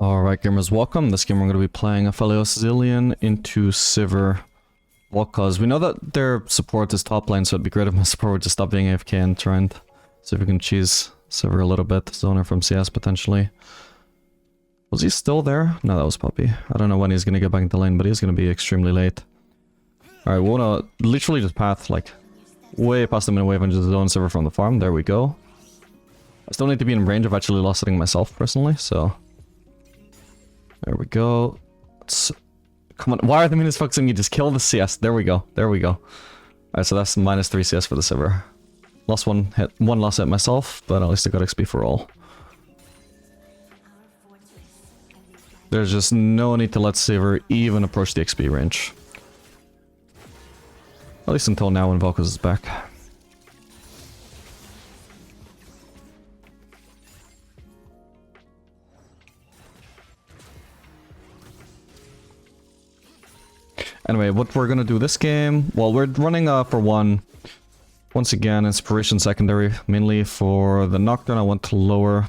Alright gamers, welcome. This game we're going to be playing Aphelios Zillion into Sivir. Well, cause we know that their support is top lane, so it'd be great if my support would just stop being AFK and try and see if we can cheese Sivir a little bit. Zoner from CS potentially. Was he still there? No, that was Puppy. I don't know when he's going to get back into lane, but he's going to be extremely late. Alright, we want to literally just path like way past the minute wave and just zone Sivir from the farm. There we go. I still need to be in range of actually lost setting myself personally, so... There we go. Come on, why are the minions focusing me? Just kill the CS. There we go. There we go. Alright, so that's -3 CS for the Sivir. Lost one hit, one lost hit myself, but at least I got XP for all. There's just no need to let Sivir even approach the XP range. At least until now when Valkos is back. Anyway, what we're gonna do this game... Well, we're running for once again, Inspiration Secondary, mainly for the Nocturne. I want to lower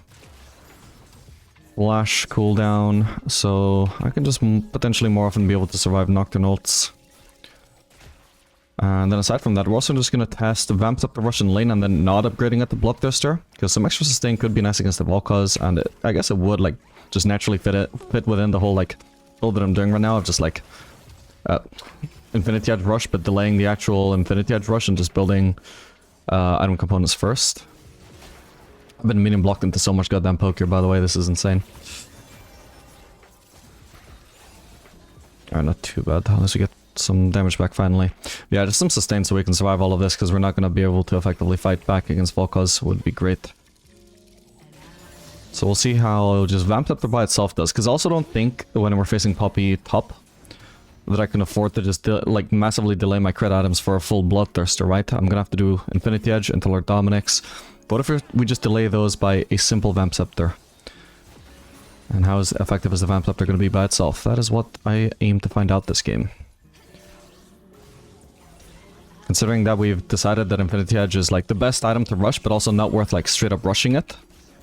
Flash cooldown, so I can just potentially more often be able to survive Nocturne ults. And then aside from that, we're also just gonna test Vamp Scepter Rush in lane and then not upgrading it to Bloodthirster, because some extra sustain could be nice against the Valkos, and I guess it would, like, just naturally fit within the whole, like, build that I'm doing right now of just, like... Infinity Edge Rush, but delaying the actual Infinity Edge Rush and just building item components first. I've been medium blocked into so much goddamn poke here, by the way, this is insane. Alright, not too bad, unless we get some damage back finally. Yeah, just some sustain so we can survive all of this, because we're not going to be able to effectively fight back against Valkos, would be great. So we'll see how just Vamp Scepter by itself does, because I also don't think when we're facing Poppy top, that I can afford to just like massively delay my crit items for a full Bloodthirster, right? I'm gonna have to do Infinity Edge until Lord Dominic's. But what if we just delay those by a simple Vamp Scepter? And how effective is the Vamp Scepter gonna be by itself? That is what I aim to find out this game. Considering that we've decided that Infinity Edge is like the best item to rush, but also not worth like straight up rushing it,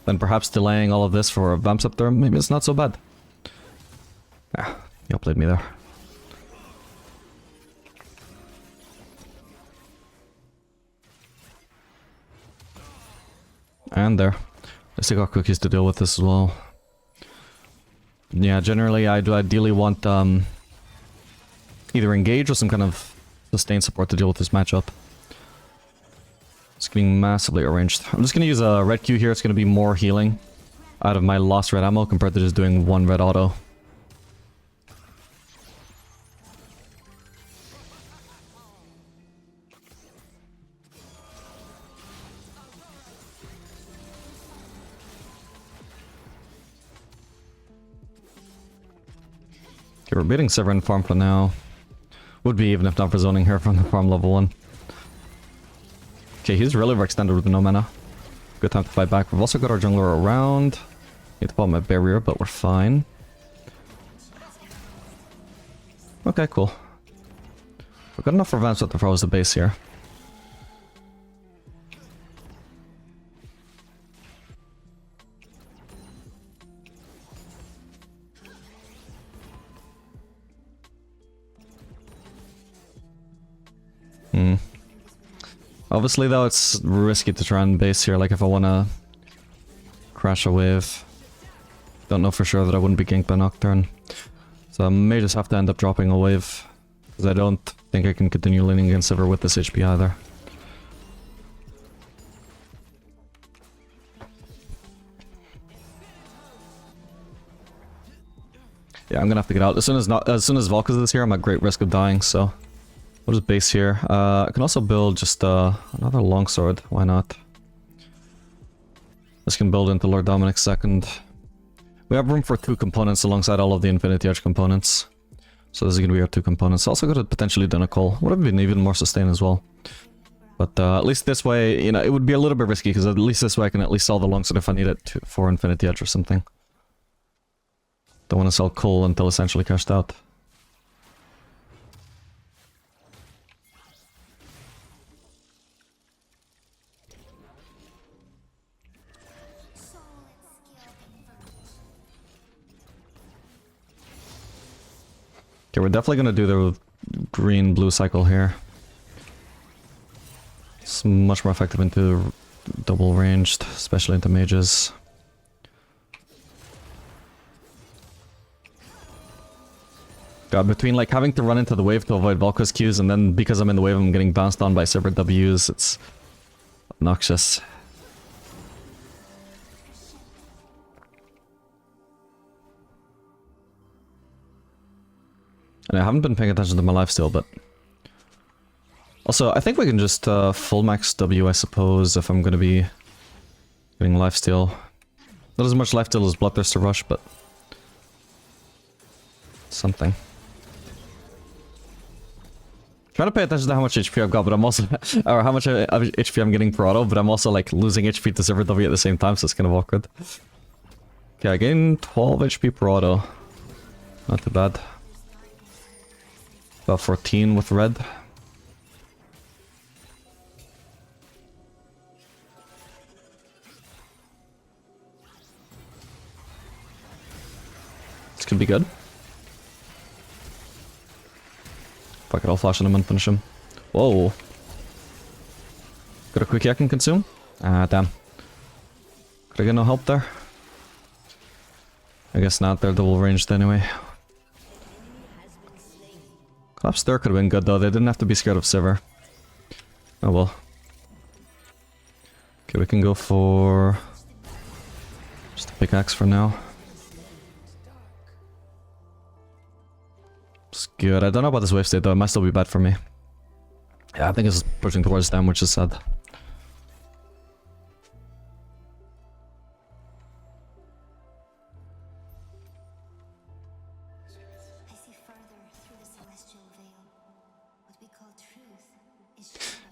then perhaps delaying all of this for a Vamp Scepter, maybe it's not so bad. Ah, you outplayed me there. And there. I still got cookies to deal with this as well. Yeah, generally I do ideally want either engage or some kind of sustained support to deal with this matchup. It's getting massively arranged. I'm just going to use a red Q here. It's going to be more healing out of my lost red ammo compared to just doing one red auto. Okay, we're beating Sivir in farm for now. Would be even if not for zoning here from the farm level 1. Okay, he's really overextended with no mana. Good time to fight back. We've also got our jungler around. Need to pop my barrier, but we're fine. Okay, cool. We've got enough for Vamp Scepter to throw as the base here. Obviously though, it's risky to try and base here, like if I want to crash a wave. Don't know for sure that I wouldn't be ganked by Nocturne. So I may just have to end up dropping a wave, because I don't think I can continue leaning against Sivir with this HP either. Yeah, I'm gonna have to get out. As soon as Valkos is here, I'm at great risk of dying, so... We'll just base here. I can also build just another longsword. Why not? This can build into Lord Dominic's second. We have room for 2 components alongside all of the Infinity Edge components. So this is going to be our 2 components. Also could have potentially done a call. Would have been even more sustain as well. But at least this way, you know, it would be a little bit risky because at least this way I can at least sell the longsword if I need it for Infinity Edge or something. Don't want to sell coal until essentially cashed out. Okay, we're definitely gonna do the green-blue cycle here. It's much more effective into double ranged, especially into mages. God, between like having to run into the wave to avoid Valka's Qs, and then because I'm in the wave I'm getting bounced on by Sivir Ws, it's obnoxious. And I haven't been paying attention to my lifesteal, but... Also, I think we can just full max W, I suppose, if I'm gonna be getting lifesteal. Not as much lifesteal as Bloodthirster Rush, but... something. Trying to pay attention to how much HP I've got, but I'm also... or how much HP I'm getting per auto, but I'm also like losing HP to Sivir W at the same time, so it's kind of awkward. Okay, I gain 12 HP per auto. Not too bad. About 14 with red. This could be good. Fuck it, I'll flash on him and finish him. Whoa. Got a quickie I can consume? Ah, damn. Could I get no help there? I guess not, they're double ranged anyway. Collapse there could have been good though, they didn't have to be scared of Sivir. Oh well. Okay, we can go for... just a pickaxe for now. It's good. I don't know about this wave state though, it might still be bad for me. Yeah, I think it's pushing towards them, which is sad.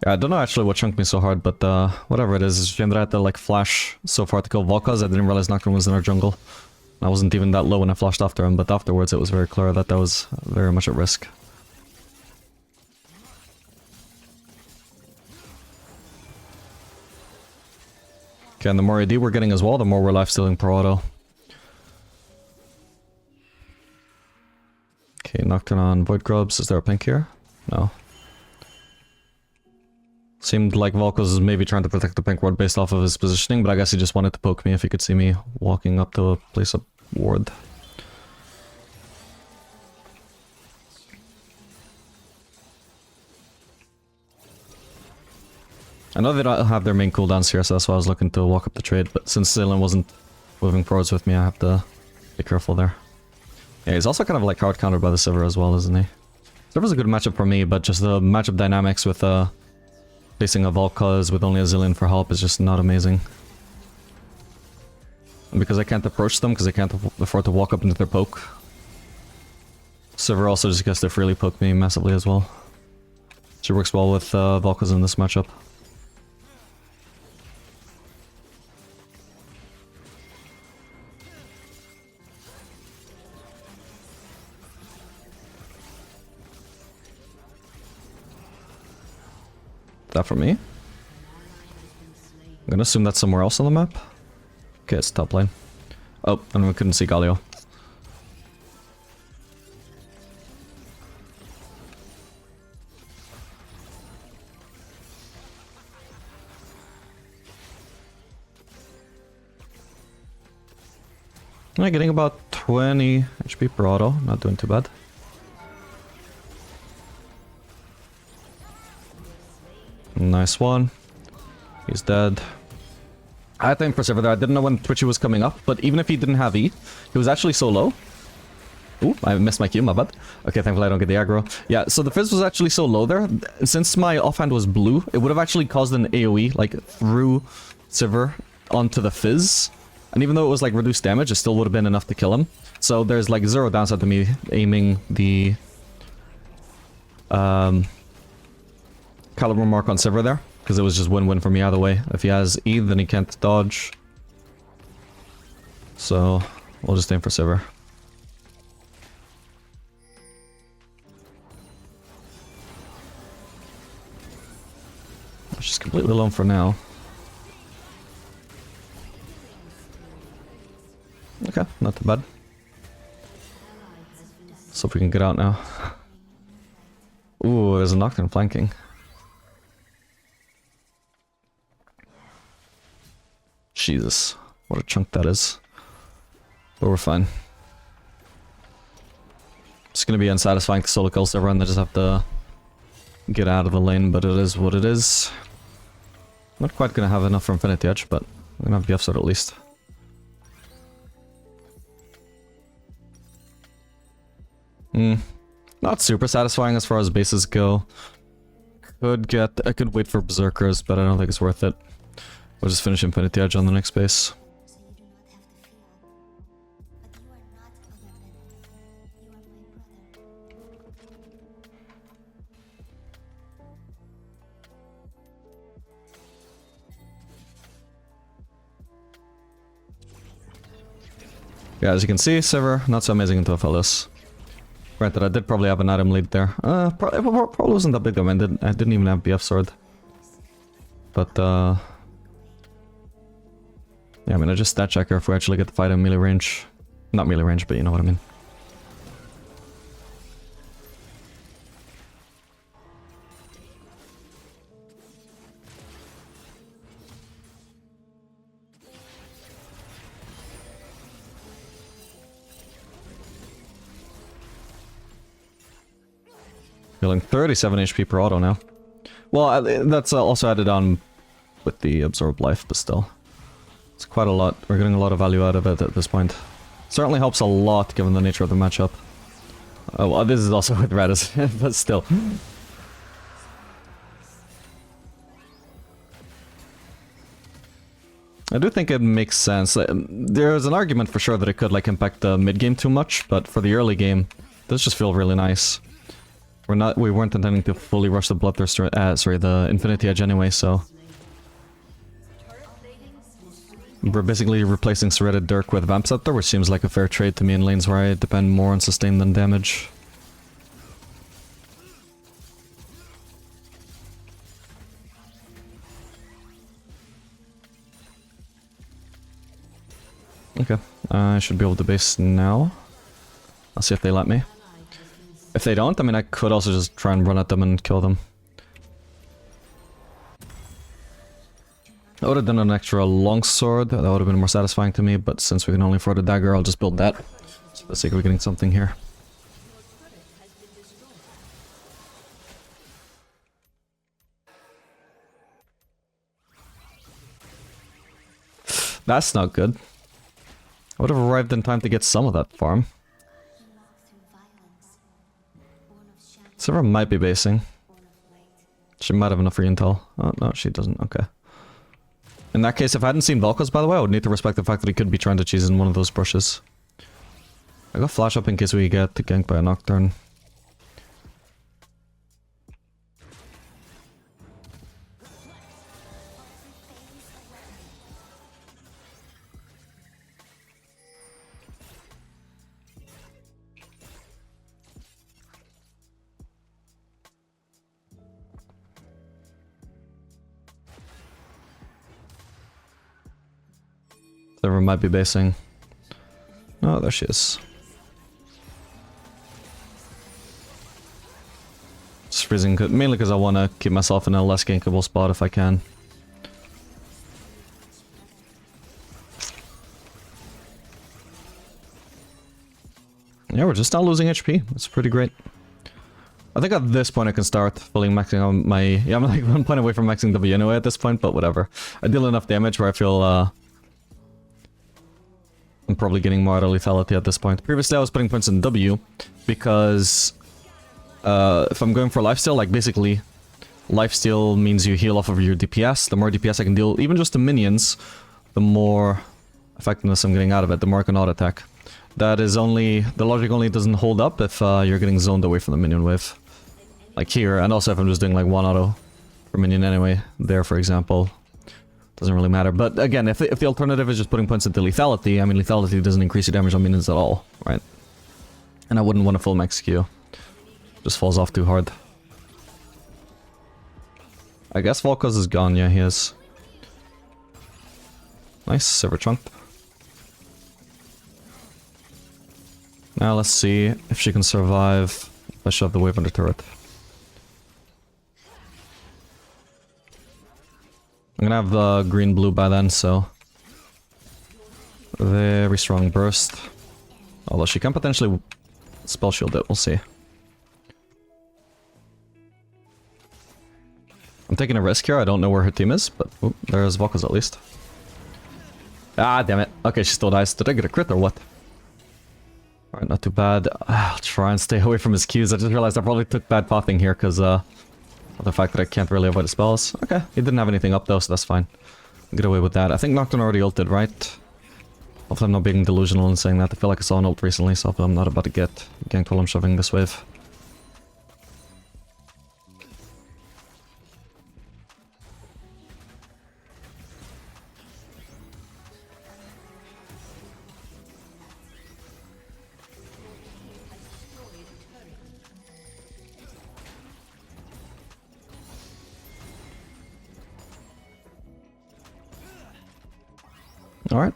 Yeah, I don't know actually what chunked me so hard, but whatever it is, it's a shame that I had to like flash so far to kill Volkaz. I didn't realize Nocturne was in our jungle. I wasn't even that low when I flashed after him, but afterwards it was very clear that that was very much at risk. Okay, and the more AD we're getting as well, the more we're lifestealing per auto. Okay, Nocturne on Void Grubs. Is there a pink here? No. Seemed like Volkaz was maybe trying to protect the pink ward based off of his positioning, but I guess he just wanted to poke me if he could see me walking up to a place of ward. I know they don't have their main cooldowns here, so that's why I was looking to walk up the trade, but since Zillion wasn't moving forwards with me, I have to be careful there. Yeah, he's also kind of like hard countered by the Sivir as well, isn't he? Sivir's a good matchup for me, but just the matchup dynamics with facing a Volkaz with only a Zillion for help is just not amazing. And because I can't approach them, because I can't afford to walk up into their poke. Sivir also just gets to freely poke me massively as well. She works well with Volkaz in this matchup. That for me? I'm gonna assume that's somewhere else on the map. Okay, it's top lane. Oh, and we couldn't see Galio. I'm getting about 20 HP per auto, not doing too bad. Nice one. He's dead. I had to impress over there. I didn't know when Twitchy was coming up, but even if he didn't have E, he was actually so low. Ooh, I missed my Q, my bad. Okay, thankfully I don't get the aggro. Yeah, so the Fizz was actually so low there. Since my offhand was blue, it would have actually caused an AoE, like, through Sivir onto the Fizz. And even though it was, like, reduced damage, it still would have been enough to kill him. So there's, like, zero downside to me aiming the... caliber mark on Sivir there, because it was just win-win for me either way. If he has E, then he can't dodge. So, we'll just aim for Sivir. She's completely alone for now. Okay, not too bad. So So if we can get out now. Ooh, there's a Nocturne flanking. Jesus, what a chunk that is. But we're fine. It's gonna be unsatisfying to solo kills everyone. They just have to get out of the lane, but it is what it is. Not quite gonna have enough for Infinity Edge, but I'm gonna have BF Sword at least. Not super satisfying as far as bases go. I could wait for Berserkers, but I don't think it's worth it. We'll just finish Infinity Edge on the next base. Yeah, as you can see, Sivir, not so amazing into Aphelios. Granted, I did probably have an item lead there. Probably wasn't that big though, man. I didn't even have BF Sword. But, yeah, I mean, I just stat check her if we actually get the fight in melee range. Not melee range, but you know what I mean. Feeling 37 HP per auto now. Well, that's also added on with the absorbed life, but still. It's quite a lot. We're getting a lot of value out of it at this point. Certainly helps a lot given the nature of the matchup. Oh, well, this is also with Radis, but still. I do think it makes sense. There's an argument for sure that it could like impact the mid game too much, but for the early game, this just feels really nice. We weren't intending to fully rush the Bloodthirster, the Infinity Edge anyway, so... We're basically replacing Serrated Dirk with Vamp Scepter, which seems like a fair trade to me in lanes where I depend more on sustain than damage. Okay, I should be able to base now. I'll see if they let me. If they don't, I mean, I could also just try and run at them and kill them. I would have done an extra longsword, that would have been more satisfying to me, but since we can only afford a dagger, I'll just build that. For the sake of getting something here. That's not good. I would have arrived in time to get some of that farm. Sivir might be basing. She might have enough for intel. Oh, no, she doesn't. Okay. In that case, if I hadn't seen Vel'Koz, by the way, I would need to respect the fact that he could be trying to cheese in one of those brushes. I got flash up in case we get ganked by a Nocturne. Sivir might be basing. Oh, there she is. Just freezing, mainly because I want to keep myself in a less gankable spot if I can. Yeah, we're just not losing HP. That's pretty great. I think at this point I can start fully maxing on my... Yeah, I'm like 1 point away from maxing W anyway at this point, but whatever. I deal enough damage where I feel I'm probably getting more out of lethality at this point. Previously I was putting points in W because if I'm going for lifesteal, like basically lifesteal means you heal off of your DPS. The more DPS I can deal, even just to minions, the more effectiveness I'm getting out of it, the more I can auto attack. That is only, the logic only doesn't hold up if you're getting zoned away from the minion wave. Like here, and also if I'm just doing like one auto per minion anyway, there for example. Doesn't really matter, but again, if the alternative is just putting points into lethality, I mean lethality doesn't increase your damage on minions at all, right? And I wouldn't want a full max Q. Just falls off too hard. I guess Vel'Koz is gone, yeah he is. Nice, Sivir chunked. Now let's see if she can survive if I shove the wave under turret. I'm gonna have green-blue by then, so... Very strong burst. Although she can potentially spell shield it, we'll see. I'm taking a risk here, I don't know where her team is, but ooh, there's Volkos at least. Ah, damn it. Okay, she still dies. Did I get a crit or what? Alright, not too bad. I'll try and stay away from his Qs. I just realized I probably took bad pathing here because of the fact that I can't really avoid the spells. Okay, he didn't have anything up though, so that's fine. I'll get away with that. I think Nocturne already ulted, right? Hopefully I'm not being delusional in saying that. I feel like I saw an ult recently, so hopefully I'm not about to get ganked while I'm shoving this wave. Alright.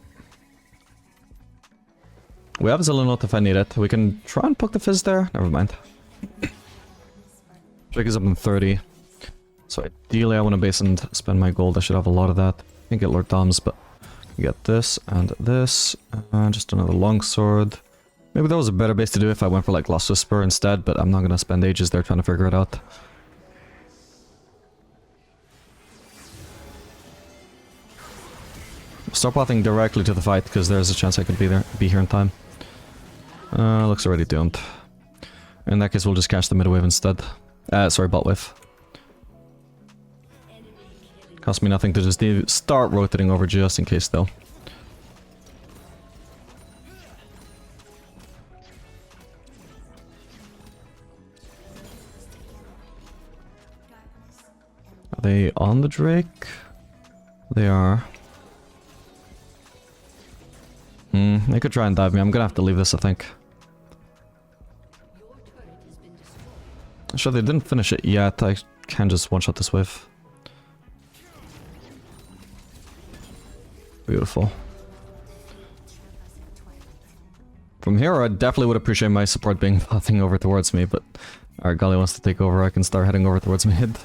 We have Zillinot if I need it. We can try and poke the Fizz there. Never mind. Drake is up in 30. So ideally I want to base and spend my gold. I should have a lot of that. Can't get Lord Doms, but I get this and this. And just another longsword. Maybe that was a better base to do if I went for like Lost Whisper instead, but I'm not going to spend ages there trying to figure it out. Start pathing directly to the fight because there's a chance I could be here in time. Looks already doomed. In that case, we'll just catch the mid wave instead. Sorry, bot wave. Cost me nothing to just start rotating over just in case, though. Are they on the Drake? They are. They could try and dive me. I'm gonna have to leave this, I think. Sure, they didn't finish it yet. I can just one-shot this wave. Beautiful. From here, I definitely would appreciate my support being pathing over towards me, but... Alright, Gali wants to take over. I can start heading over towards mid.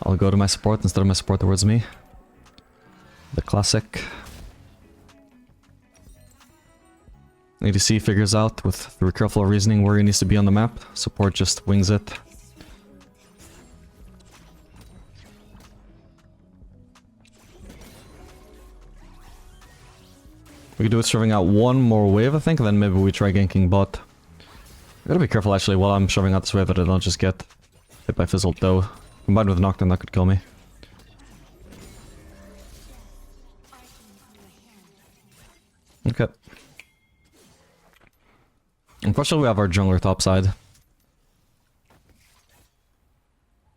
I'll go to my support instead of my support towards me. The classic. ADC figures out, with through careful reasoning, where he needs to be on the map. Support just wings it. We could do it shoving out one more wave, I think, and then maybe we try ganking bot. I gotta be careful actually while I'm shoving out this wave that I don't just get hit by Fizzled though. Combined with Nocturne, that could kill me. Okay. Unfortunately, we have our jungler topside.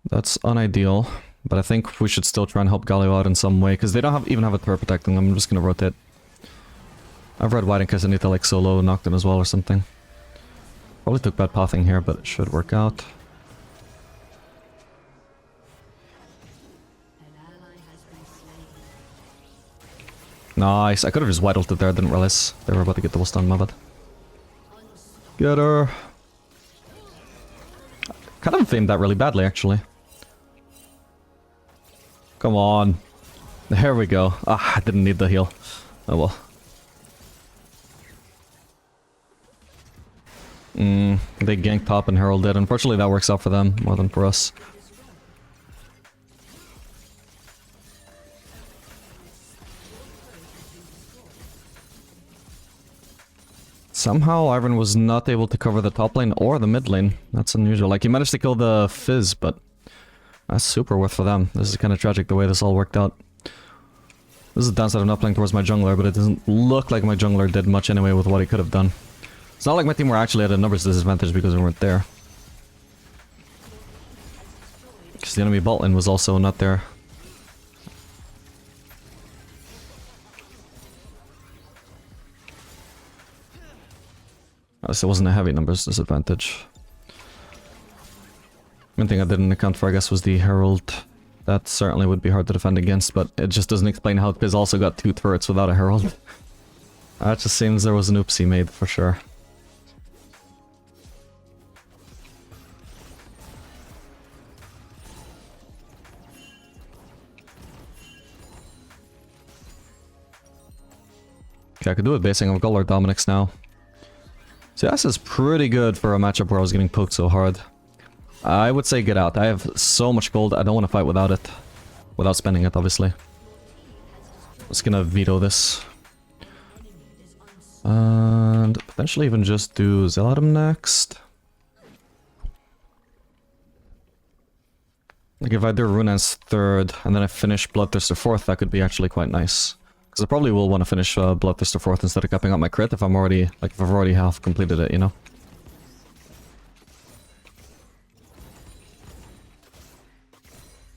That's unideal, but I think we should still try and help Galio out in some way, because they don't even have a turret protecting them. I'm just gonna rotate. I've read white in case I need to like solo Nocturne as well or something. Probably took bad pathing here, but it should work out. Nice, I could have just white ulted there, I didn't realize they were about to get double stun, my bad. Get her. Kind of aimed that really badly, actually. Come on. There we go. Ah, I didn't need the heal. Oh well. They ganked top and heralded. Unfortunately, that works out for them more than for us. Somehow Ivan was not able to cover the top lane or the mid lane. That's unusual. Like, he managed to kill the Fizz, but that's super worth for them. This is kind of tragic the way this all worked out. This is the downside of not playing towards my jungler, but it doesn't look like my jungler did much anyway with what he could have done. It's not like my team were actually at a numbers disadvantage because we weren't there. Because the enemy bot lane was also not there. At least it wasn't a heavy numbers disadvantage. One thing I didn't account for, I guess, was the Herald. That certainly would be hard to defend against, but it just doesn't explain how Piz also got 2 turrets without a Herald. That just seems there was an oopsie made, for sure. Okay, I could do it basing. I've got Lord Dominic's now. So this is pretty good for a matchup where I was getting poked so hard. I would say get out. I have so much gold, I don't want to fight without it. Without spending it, obviously. Just gonna veto this. And potentially even just do Zealotm next. Like if I do Runaan's third, and then I finish Bloodthirster fourth, that could be actually quite nice. Because I probably will want to finish Bloodthirster fourth instead of capping up my crit if I'm already, like if I've already half completed it, you know?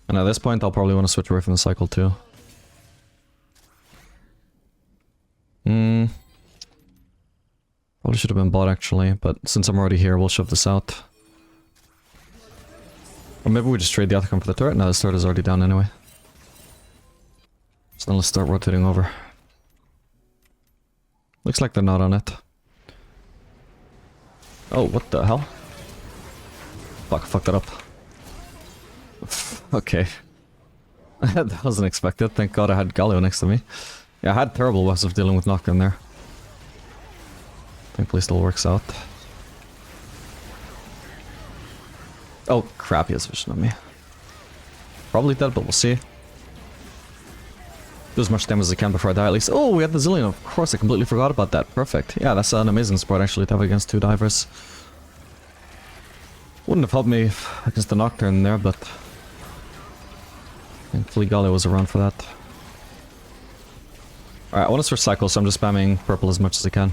And at this point, I'll probably want to switch away from the cycle too. Probably should have been bought actually, but since I'm already here, we'll shove this out. Or maybe we just trade the outcome for the turret. No, the turret is already down anyway. So then let's start rotating over. Looks like they're not on it. Oh, what the hell? Fuck, I fucked that up. Okay. That wasn't expected. Thank god I had Galio next to me. Yeah, I had terrible ways of dealing with knockdown there. Thankfully still works out. Oh crap, he has vision on me. Probably dead, but we'll see. Do as much damage as I can before I die at least. Oh, we had the Zillion, of course, I completely forgot about that. Perfect. Yeah, that's an amazing support actually to have against two divers. Wouldn't have helped me against the Nocturne there, but thankfully Galio was around for that. Alright, I want to switch cycles, so I'm just spamming purple as much as I can.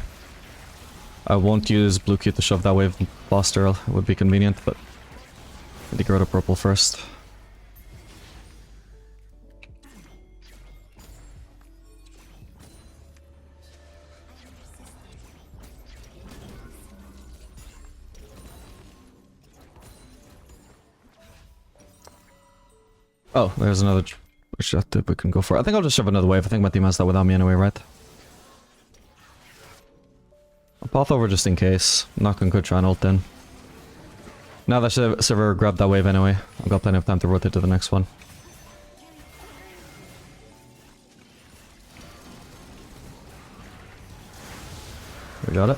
I won't use blue Q to shove that wave faster, it would be convenient, but I need to get rid of purple first. Oh, there's another shot tip we can go for. I think I'll just shove another wave. I think my team has that without me anyway, right? I'll path over just in case. Nocturne could try and ult in. Now that Sivir grabbed that wave anyway, I've got plenty of time to rotate to the next one. We got it.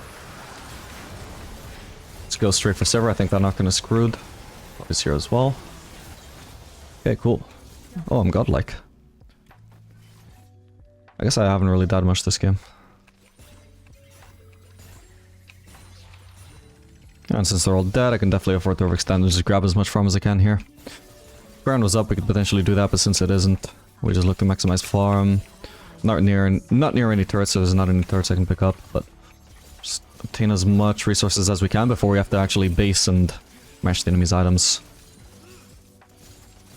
Let's go straight for Sivir. I think that Nocturne is screwed. Is here as well. Okay, cool. Oh, I'm godlike. I guess I haven't really died much this game. And since they're all dead, I can definitely afford to overextend and just grab as much farm as I can here. If ground was up, we could potentially do that, but since it isn't, we just look to maximize farm. Not near any turrets, so there's not any turrets I can pick up, but just obtain as much resources as we can before we have to actually base and mash the enemy's items.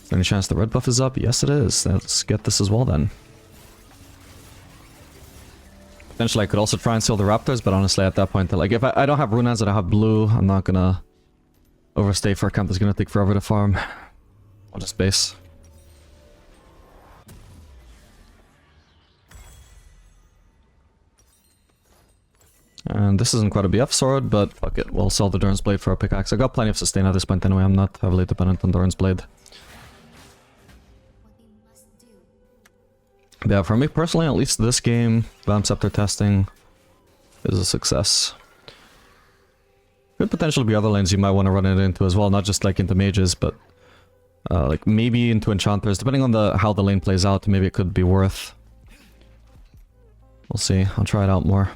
Is there any chance the red buff is up? Yes it is. Let's get this as well then. Potentially I could also try and steal the raptors, but honestly at that point, like if I don't have Runaans and I have blue, I'm not gonna overstay for a camp that's gonna take forever to farm. I'll just base. And this isn't quite a BF sword, but fuck it, we'll sell the Durin's Blade for a pickaxe. I got plenty of sustain at this point anyway, I'm not heavily dependent on Durin's Blade. Yeah, for me personally, at least this game, Vamp Scepter testing is a success. Could potentially be other lanes you might want to run it into as well, not just like into mages, but like maybe into enchanters, depending on how the lane plays out, maybe it could be worth. We'll see, I'll try it out more.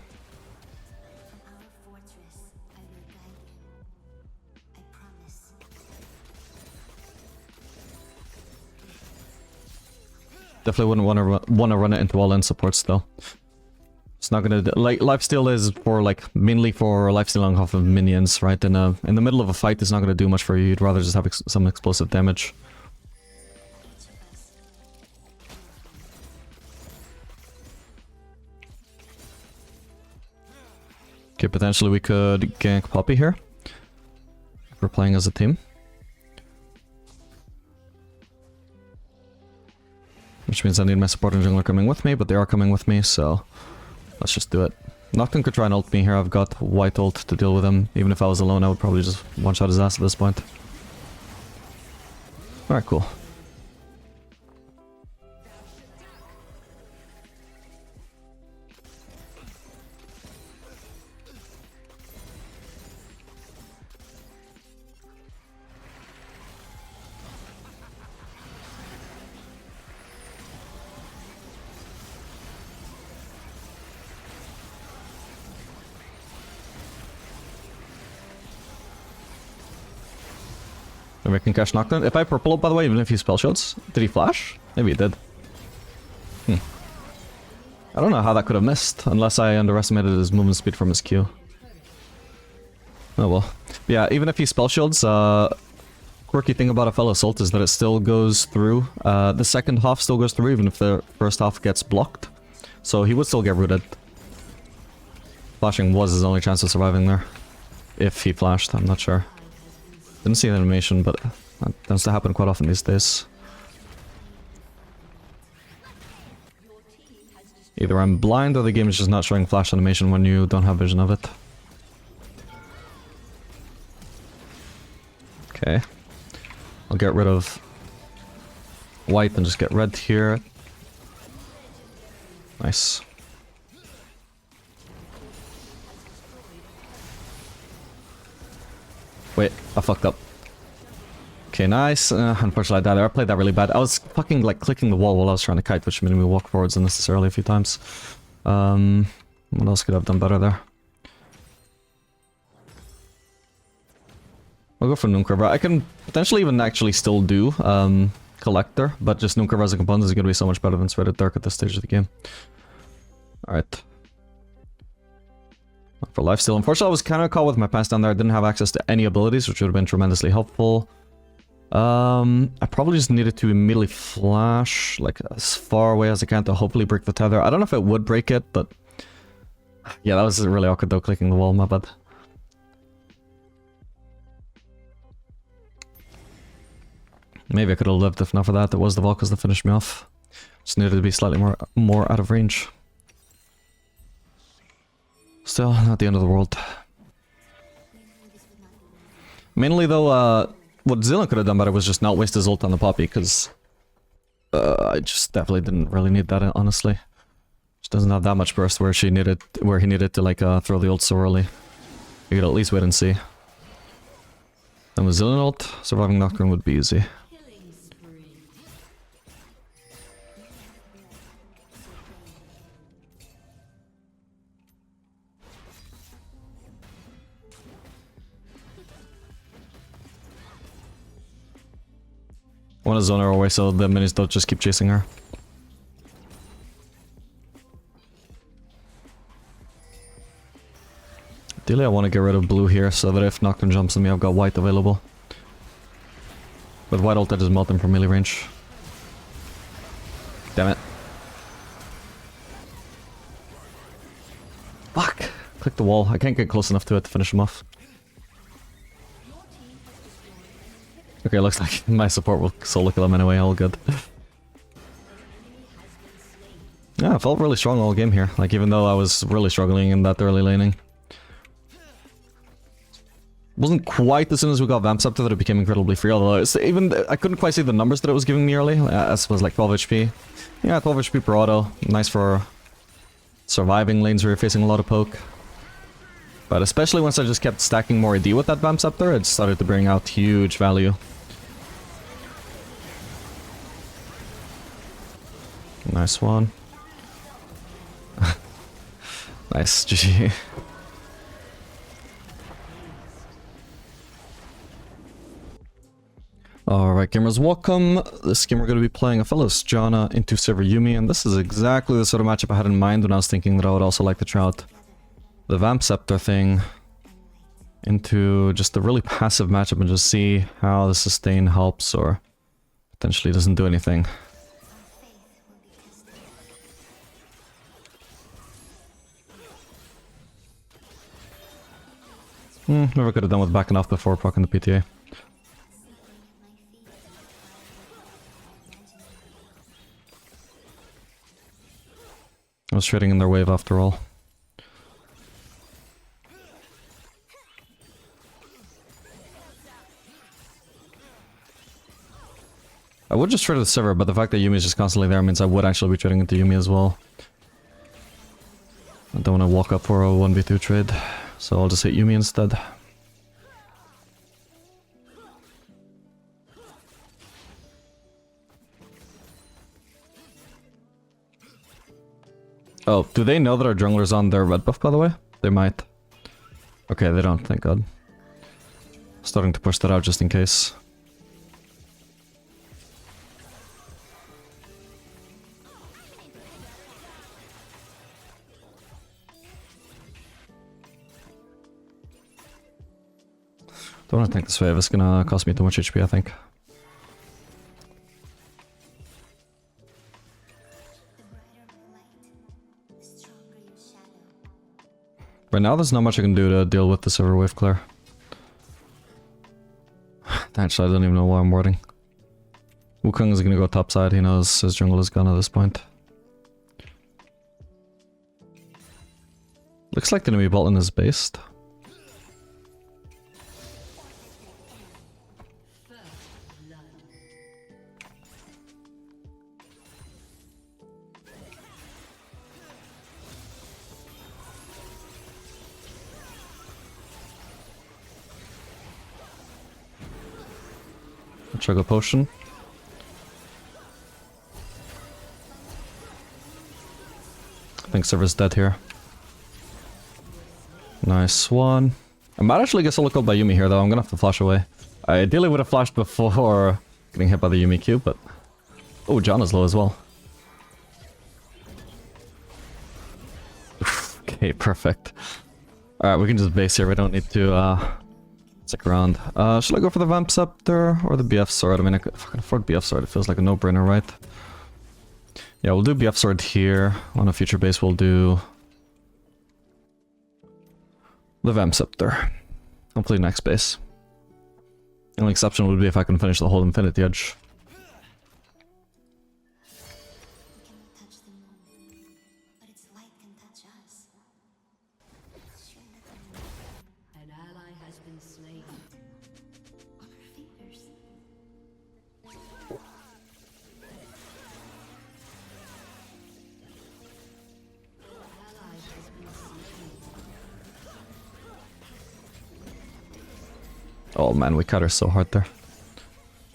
Definitely wouldn't want to run it into all-in supports though. It's not gonna like lifesteal is for like mainly for lifestealing off of minions, right? In the middle of a fight, it's not gonna do much for you. You'd rather just have some explosive damage. Okay, potentially we could gank Poppy here if we're playing as a team. Which means I need my support and jungler coming with me, but they are coming with me, so let's just do it. Nocturne could try and ult me here, I've got white ult to deal with him. Even if I was alone, I would probably just one-shot his ass at this point. Alright, cool. Maybe I can catch Nocturne. If I purple up, by the way, even if he spell shields, did he flash? Maybe he did. I don't know how that could have missed, unless I underestimated his movement speed from his Q. Oh well. Yeah, even if he spell shields, quirky thing about Aphelios ult is that it still goes through. The second half still goes through, even if the first half gets blocked. So he would still get rooted. Flashing was his only chance of surviving there. If he flashed, I'm not sure. Didn't see an animation, but that tends to happen quite often these days. Either I'm blind or the game is just not showing flash animation when you don't have vision of it. Okay. I'll get rid of white and just get red here. Nice. Wait, I fucked up. Okay, nice. Unfortunately I died there. I played that really bad. I was fucking like clicking the wall while I was trying to kite, which made me walk forwards unnecessarily a few times. What else could I have done better there? I'll go for Noonquiver. I can potentially even actually still do Collector, but just Noonquiver as a component is going to be so much better than Threaded Dark at this stage of the game. Alright. For lifesteal. Unfortunately, I was kind of caught with my pants down there. I didn't have access to any abilities, which would have been tremendously helpful. I probably just needed to immediately flash, like, as far away as I can to hopefully break the tether. I don't know if it would break it, but... yeah, that was really awkward though, clicking the wall, my bad. Maybe I could have lived if not for that. It was the Valkyries that finished me off. Just needed to be slightly more out of range. Still, not the end of the world. Mainly though, what Zilean could have done better was just not waste his ult on the Poppy, because I just definitely didn't really need that, honestly. Just doesn't have that much burst where he needed to like throw the ult so early. You could at least wait and see. And with Zilean ult, surviving Nocturne would be easy. I want to zone her away so the minis don't just keep chasing her. Ideally I want to get rid of blue here so that if Nocturne jumps on me I've got white available. With white ult I just melt him from melee range. Damn it. Fuck! Click the wall. I can't get close enough to it to finish him off. Okay, looks like my support will solo kill him anyway, all good. Yeah, I felt really strong all game here, like even though I was really struggling in that early laning. Wasn't quite as soon as we got Vamp Scepter that it became incredibly free, although it's even I couldn't quite see the numbers that it was giving me early. I suppose like 12 HP. Yeah, 12 HP per auto. Nice for surviving lanes where you're facing a lot of poke. But especially once I just kept stacking more AD with that Vamp Scepter, it started to bring out huge value. Nice one. Nice, GG. Alright gamers, welcome. This game we're going to be playing Aphelios, Janna into Sivir Yuumi, and this is exactly the sort of matchup I had in mind when I was thinking that I would also like to try out the Vamp Scepter thing into just a really passive matchup and just see how the sustain helps or potentially doesn't do anything. Never could have done with backing off before proccing the PTA. I was trading in their wave after all. I would just trade with Sivir, but the fact that Yuumi is just constantly there means I would actually be trading into Yuumi as well. I don't want to walk up for a 1v2 trade, so I'll just hit Yuumi instead. Oh, do they know that our jungler's on their red buff, by the way? They might. Okay, they don't, thank god. Starting to push that out just in case. Don't want to think this wave is gonna cost me too much HP, I think. Right now there's not much I can do to deal with the silver wave clear. Actually, I don't even know why I'm warding. Wukong is gonna go top side, he knows his jungle is gone at this point. Looks like the enemy bot is based. Chug a potion. I think server's dead here. Nice one. I might actually get solo killed by Yuumi here though, I'm gonna have to flash away. I ideally would have flashed before getting hit by the Yuumi Q, but... Oh, John is low as well. Okay, perfect. Alright, we can just base here, we don't need to stick around. Should I go for the Vamp Scepter or the BF Sword? I mean, if I can afford BF Sword, it feels like a no-brainer, right? Yeah, we'll do BF Sword here. On a future base, we'll do the Vamp Scepter. Hopefully next base. The only exception would be if I can finish the whole Infinity Edge. Oh man, we cut her so hard there.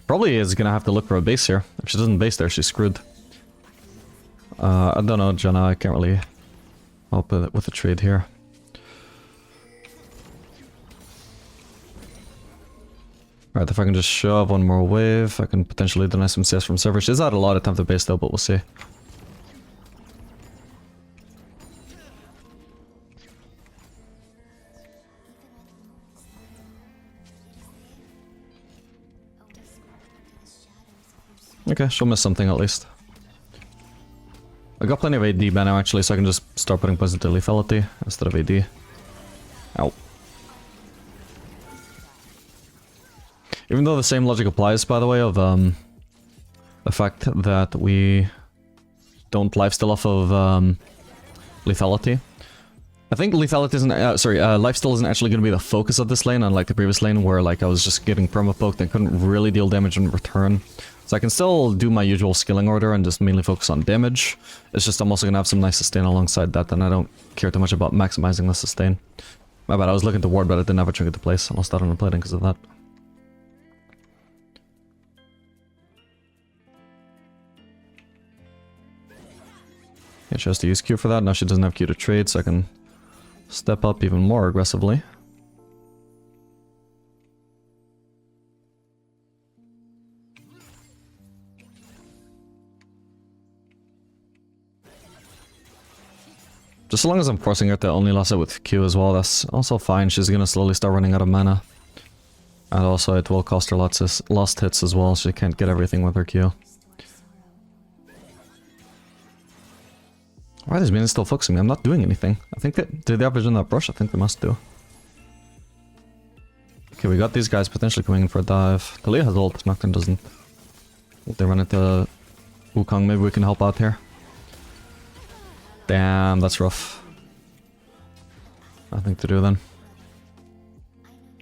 Probably is gonna have to look for a base here. If she doesn't base there, she's screwed. I don't know, Janna, I can't really help with a trade here. Alright, if I can just shove one more wave, I can potentially deny some CS from server. She's had a lot of time to base though, but we'll see. Okay, she'll miss something at least. I got plenty of AD by now actually, so I can just start putting points into lethality instead of AD. Ow. Even though the same logic applies, by the way, of the fact that we don't lifesteal off of lethality. I think lethality isn't, lifesteal isn't actually going to be the focus of this lane, unlike the previous lane where like I was just getting perma-poked and couldn't really deal damage in return. So I can still do my usual skilling order and just mainly focus on damage. It's just I'm also going to have some nice sustain alongside that, and I don't care too much about maximizing the sustain. My bad, I was looking to ward, but I didn't have a trinket to place. I lost out on the plating because of that. Yeah, she has to use Q for that. Now she doesn't have Q to trade, so I can step up even more aggressively. Just as long as I'm forcing her to only last it with Q as well, that's also fine. She's gonna slowly start running out of mana. And also it will cost her lost hits as well, she can't get everything with her Q. Why are these minions still focusing me? I'm not doing anything. I think that... Did they have vision that brush? I think they must do. Okay, we got these guys potentially coming in for a dive. Talia has ult, Nocturne doesn't. If they run into Wukong, maybe we can help out here. Damn, that's rough. Nothing to do then.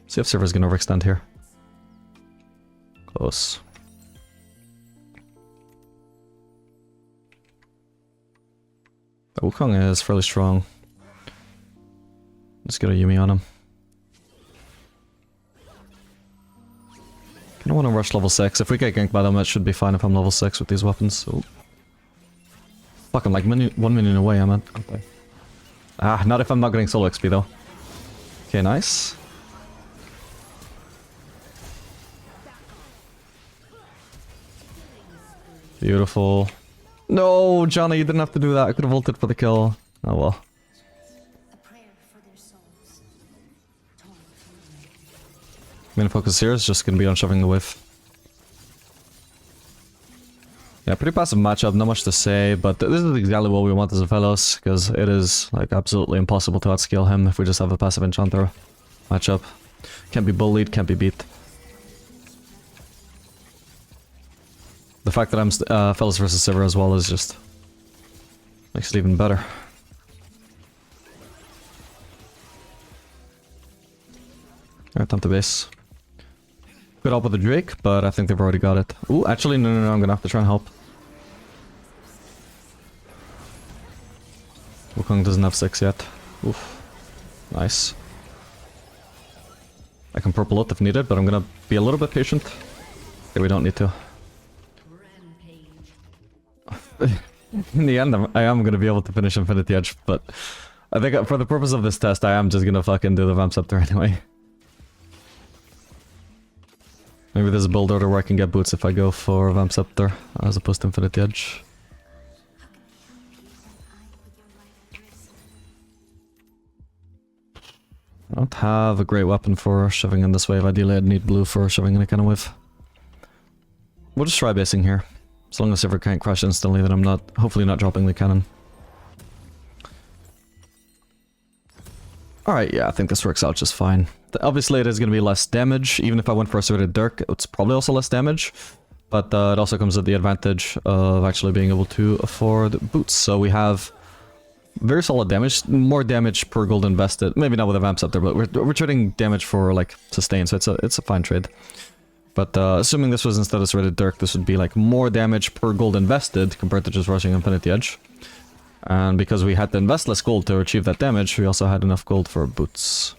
See if server's gonna overextend here. Close. Wukong is fairly strong. Let's get a Yuumi on him. Kinda wanna rush level 6. If we get ganked by them, it should be fine if I'm level 6 with these weapons. Ooh. Fuck, I'm like 1 minion away, I'm at. Okay. Ah, not if I'm not getting solo XP though. Okay, nice. Beautiful. No, Johnny, you didn't have to do that. I could have ulted for the kill. Oh well. Main focus here is just gonna be on shoving the wave. Yeah, pretty passive matchup, not much to say, but this is exactly what we want as Aphelios, because it is like absolutely impossible to outscale him if we just have a passive enchanter matchup. Can't be bullied, can't be beat. The fact that I'm Aphelios versus Sivir as well is just makes it even better. Alright, time to base. Could help with the Drake, but I think they've already got it. Ooh, actually, no, I'm gonna have to try and help. Wukong doesn't have 6 yet. Oof. Nice. I can purple it if needed, but I'm gonna be a little bit patient. Okay, we don't need to. In the end, I am gonna be able to finish Infinity Edge, but I think for the purpose of this test, I am just gonna fucking do the Vamp Scepter anyway. Maybe there's a build order where I can get boots if I go for Vamp Scepter as opposed to Infinity Edge. I don't have a great weapon for shoving in this wave. Ideally, I'd need blue for shoving in a kind of wave. We'll just try basing here. As long as Sivir can't crash instantly, then I'm not, hopefully not dropping the cannon. Alright, yeah, I think this works out just fine. Obviously, it is going to be less damage. Even if I went for a Asserted Dirk, it's probably also less damage. But it also comes with the advantage of actually being able to afford boots. So we have very solid damage, more damage per gold invested. Maybe not with a Vamp Scepter, but we're trading damage for like sustain, so it's a fine trade. But assuming this was instead of Asserted Dirk, this would be like more damage per gold invested compared to just rushing Infinity Edge. And because we had to invest less gold to achieve that damage, we also had enough gold for boots.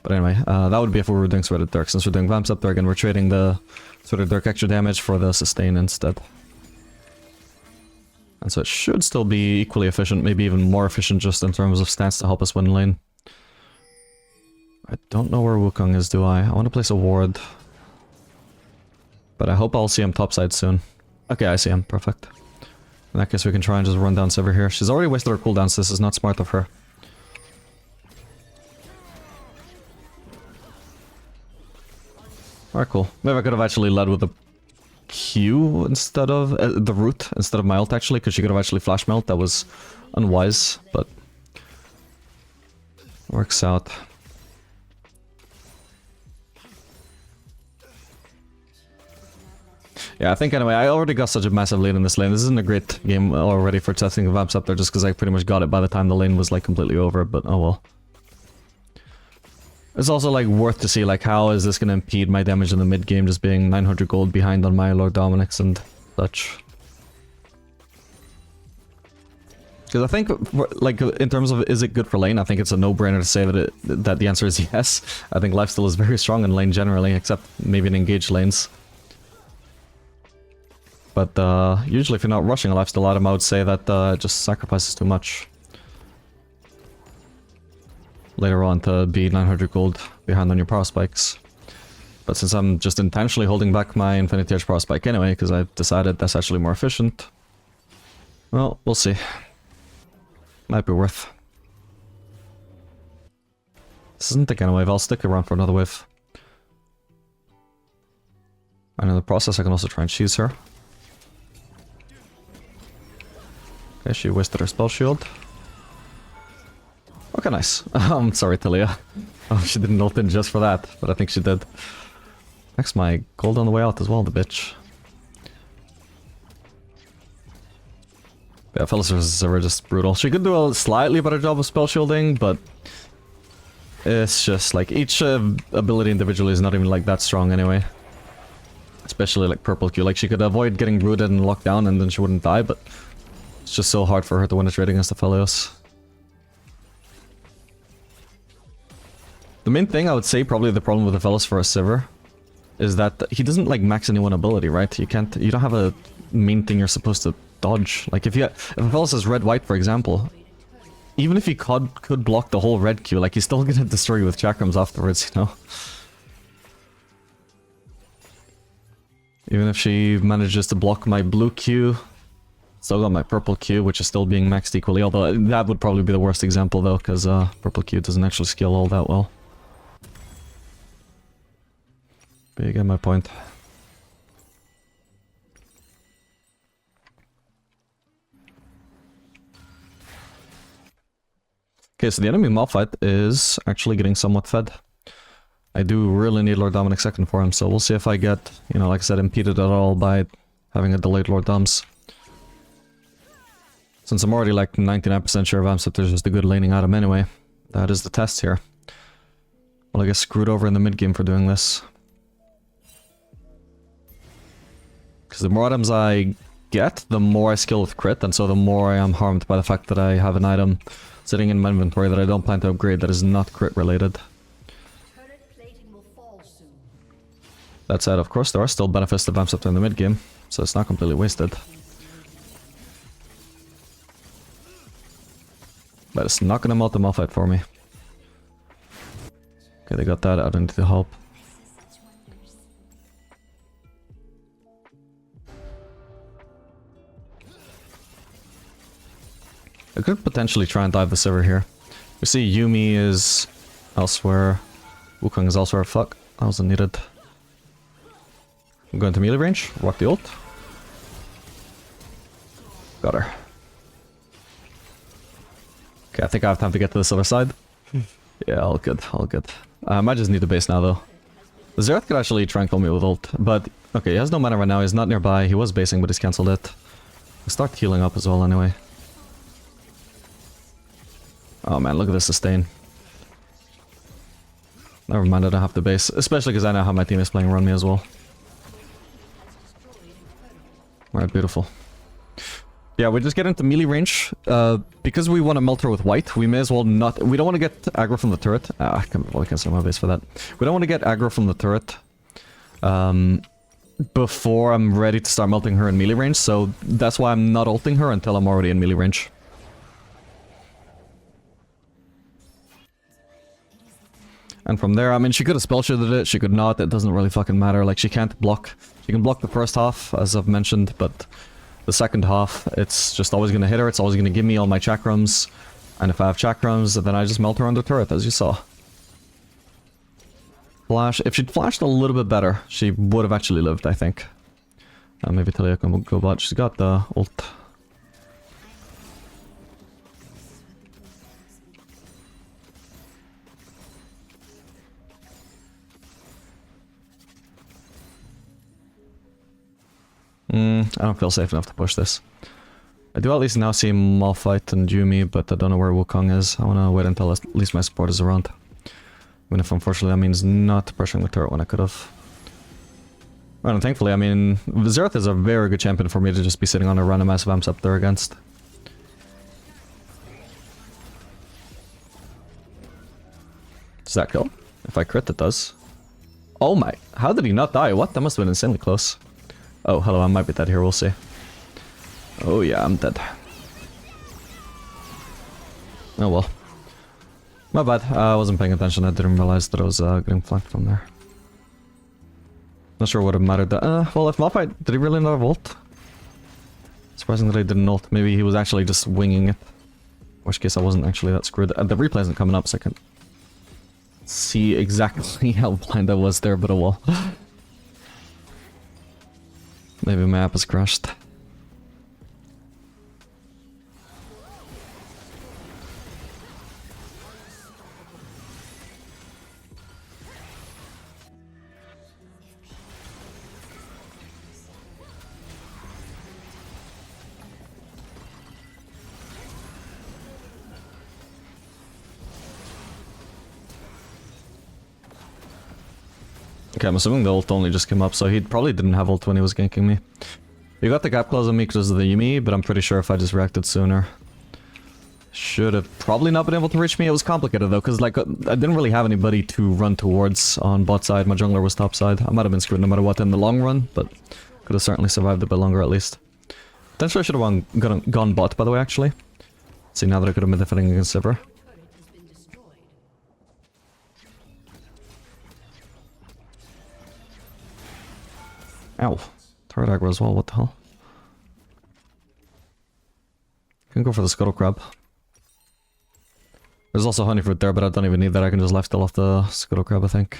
But anyway, that would be if we were doing Asserted Dirk. Since we're doing Vamp Scepter, again, we're trading the Asserted Dirk extra damage for the sustain instead. And so it should still be equally efficient, maybe even more efficient just in terms of stance to help us win lane. I don't know where Wukong is, do I? I want to place a ward. But I hope I'll see him topside soon. Okay, I see him. Perfect. In that case, we can try and just run down Sivir here. She's already wasted her cooldown, so this is not smart of her. Alright, cool. Maybe I could have actually led with the Q instead of the root instead of my ult actually, because she could have actually flash melt. That was unwise, but works out. Yeah, I think anyway, I already got such a massive lead in this lane. This isn't a great game already for testing the Vamp Scepter just because I pretty much got it by the time the lane was like completely over, but oh well. It's also like worth to see like how is this going to impede my damage in the mid game just being 900 gold behind on my Lord Dominic's and such. Because I think like in terms of is it good for lane, I think it's a no-brainer to say that the answer is yes. I think lifesteal is very strong in lane generally, except maybe in engaged lanes. But usually if you're not rushing a lifesteal item, I would say that it just sacrifices too much later on to be 900 gold behind on your power spikes. But since I'm just intentionally holding back my Infinity Edge power spike anyway, because I've decided that's actually more efficient, well, we'll see. Might be worth. This isn't the kind of wave, I'll stick around for another wave. And in the process I can also try and cheese her. Okay, she wasted her spell shield. Okay, nice. Sorry, Talia. Oh, she didn't ult in just for that, but I think she did. Next, my gold on the way out as well, the bitch. Yeah, Aphelios versus Sivir just brutal. She could do a slightly better job of spell shielding, but it's just like each ability individually is not even like that strong anyway. Especially like purple Q. Like she could avoid getting rooted and locked down and then she wouldn't die, but it's just so hard for her to win a trade against Aphelios. The main thing I would say, probably the problem with Aphelios for a Sivir, is that he doesn't like max any one ability, right? You don't have a main thing you're supposed to dodge. Like if Aphelios has red-white, for example, even if he could block the whole red Q, like he's still gonna destroy you with chakrams afterwards, you know? Even if she manages to block my blue Q, still got my purple Q, which is still being maxed equally, although that would probably be the worst example though, because purple Q doesn't actually scale all that well. But you get my point. Okay, so the enemy Malphite is actually getting somewhat fed. I do really need Lord Dominic second for him, so we'll see if I get, you know, like I said, impeded at all by having a delayed Lord Doms. Since I'm already like 99% sure Vamp Scepter is just a good laning item anyway, that is the test here. Well, I get screwed over in the mid game for doing this. Because the more items I get, the more I skill with crit, and so the more I am harmed by the fact that I have an item sitting in my inventory that I don't plan to upgrade that is not crit related. That said, of course, there are still benefits to Vamp Scepter in the mid game, so it's not completely wasted. But it's not gonna melt the Malphite for me. Okay, they got that, I don't need to help. I could potentially try and dive the Sivir here. We see Yuumi is elsewhere. Wukong is elsewhere. Fuck, that wasn't needed. I'm going to melee range, rock the ult. Got her. Okay, I think I have time to get to this other side. Yeah, all good, all good. I might just need the base now though. Xerath could actually try and kill me with ult, but okay, he has no mana right now, he's not nearby, he was basing but he's cancelled it. We'll start healing up as well anyway. Oh man, look at this sustain. Never mind, I don't have the base, especially because I know how my team is playing around me as well. Alright, beautiful. Yeah, we just get into melee range. Because we want to melt her with white, we may as well not... We don't want to get aggro from the turret. I can't cancel my base for that. We don't want to get aggro from the turret before I'm ready to start melting her in melee range, so that's why I'm not ulting her until I'm already in melee range. And from there, I mean, she could have spell shielded it, she could not, it doesn't really fucking matter. Like, she can't block. She can block the first half, as I've mentioned, but the second half, it's just always going to hit her, it's always going to give me all my chakrams. And if I have chakrams, then I just melt her on the turret, as you saw. Flash, if she'd flashed a little bit better, she would have actually lived, I think. Maybe Talia can go bot, she's got the ult. I don't feel safe enough to push this. I do at least now see Malphite and Yuumi, but I don't know where Wukong is. I want to wait until at least my support is around. Even if unfortunately that means not pressuring the turret when I could have. Well, and thankfully, I mean, Xerath is a very good champion for me to just be sitting on a random ass Vamp Scepter against. Does that kill? If I crit, it does. Oh my, how did he not die? What? That must have been insanely close. Oh, hello, I might be dead here, we'll see. Oh yeah, I'm dead. Oh well. My bad, I wasn't paying attention, I didn't realize that I was getting flanked from there. Not sure what it mattered. Well, if Malphite, did he really not have ult? Surprising that he didn't ult, maybe he was actually just winging it. In which case I wasn't actually that screwed. The replay isn't coming up, so I can see exactly how blind I was there, but oh well. Maybe my app has crashed. Okay, I'm assuming the ult only just came up, so he probably didn't have ult when he was ganking me. He got the gap close on me because of the Yuumi, but I'm pretty sure if I just reacted sooner... Should have probably not been able to reach me. It was complicated though, because like, I didn't really have anybody to run towards on bot side. My jungler was top side. I might have been screwed no matter what in the long run, but could have certainly survived a bit longer at least. Potentially I should have gone bot, by the way, actually. See, now that I could have been defending against Sivir. Ow. Turret aggro as well, what the hell? Can go for the scuttle crab. There's also honeyfruit there, but I don't even need that, I can just lifesteal off the scuttle crab, I think.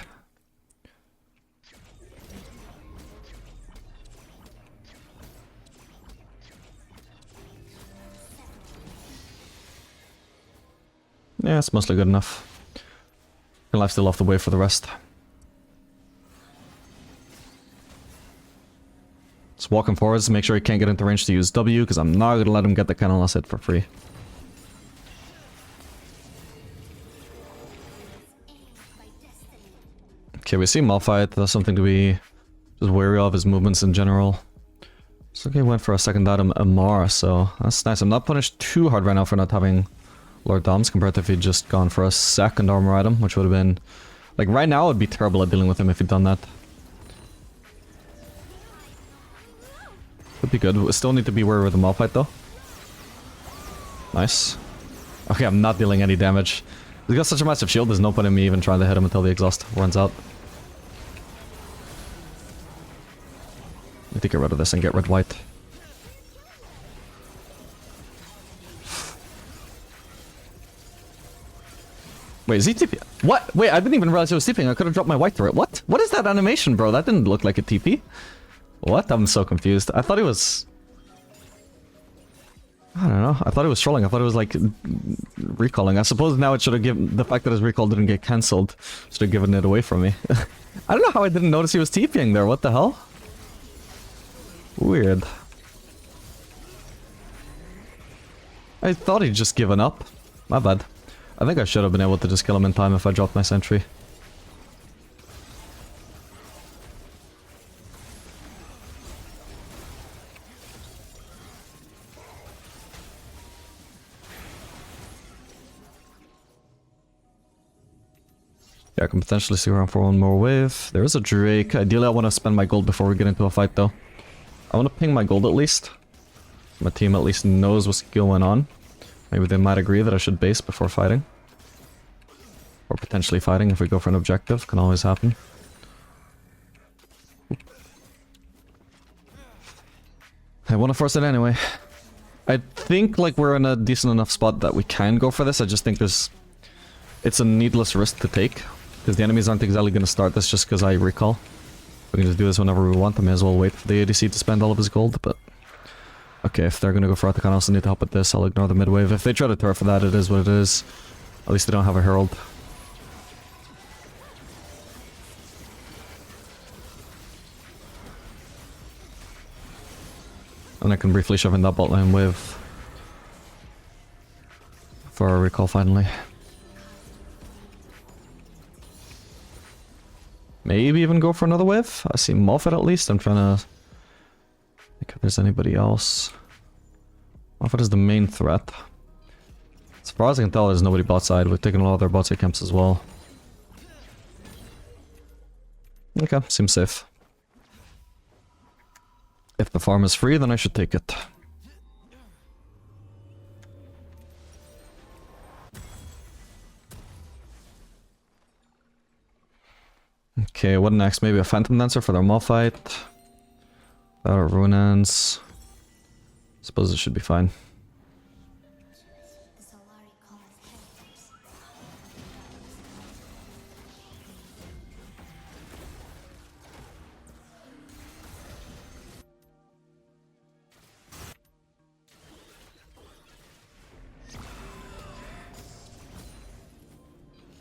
Yeah, it's mostly good enough. Can life still off the way for the rest. Just walking forwards, make sure he can't get into range to use W, because I'm not going to let him get the Canonless hit for free. Okay, we see Malphite. That's something to be just wary of, his movements in general. So okay, went for a second item Amara, so that's nice. I'm not punished too hard right now for not having Lord Doms compared to if he'd just gone for a second armor item, which would have been... Like, right now, I'd be terrible at dealing with him if he'd done that. Could be good. We still need to be wary with the Malphite, though. Nice. Okay, I'm not dealing any damage. He's got such a massive shield, there's no point in me even trying to hit him until the exhaust runs out. Need to get rid of this and get red white. Wait, is he TP? What? Wait, I didn't even realize he was TPing. I could have dropped my white through it. What? What is that animation, bro? That didn't look like a TP. What? I'm so confused. I thought he was... I don't know. I thought it was trolling. I thought it was like recalling. I suppose now it should have given... The fact that his recall didn't get cancelled should have given it away from me. I don't know how I didn't notice he was TPing there. What the hell? Weird. I thought he'd just given up. My bad. I think I should have been able to just kill him in time if I dropped my sentry. Yeah, I can potentially see around for one more wave. There is a Drake. Ideally, I want to spend my gold before we get into a fight, though. I want to ping my gold at least. My team at least knows what's going on. Maybe they might agree that I should base before fighting. Or potentially fighting if we go for an objective. Can always happen. I want to force it anyway. I think like we're in a decent enough spot that we can go for this. I just think there's... It's a needless risk to take. Because the enemies aren't exactly going to start this just because I recall. We can just do this whenever we want. I may as well wait for the ADC to spend all of his gold, but... Okay, if they're gonna go for Arthur, I also need to help with this. I'll ignore the mid wave. If they try to turret for that, it is what it is. At least they don't have a herald. And I can briefly shove in that bot lane wave. For a recall finally. Maybe even go for another wave. I see Moffat at least. I'm trying to... think if there's anybody else. Moffat is the main threat. As far as I can tell, there's nobody bot side. We've taken a lot of their bot side camps as well. Okay, seems safe. If the farm is free, then I should take it. Okay, what next? Maybe a Phantom Dancer for their Malphite. Or Runans. Suppose it should be fine.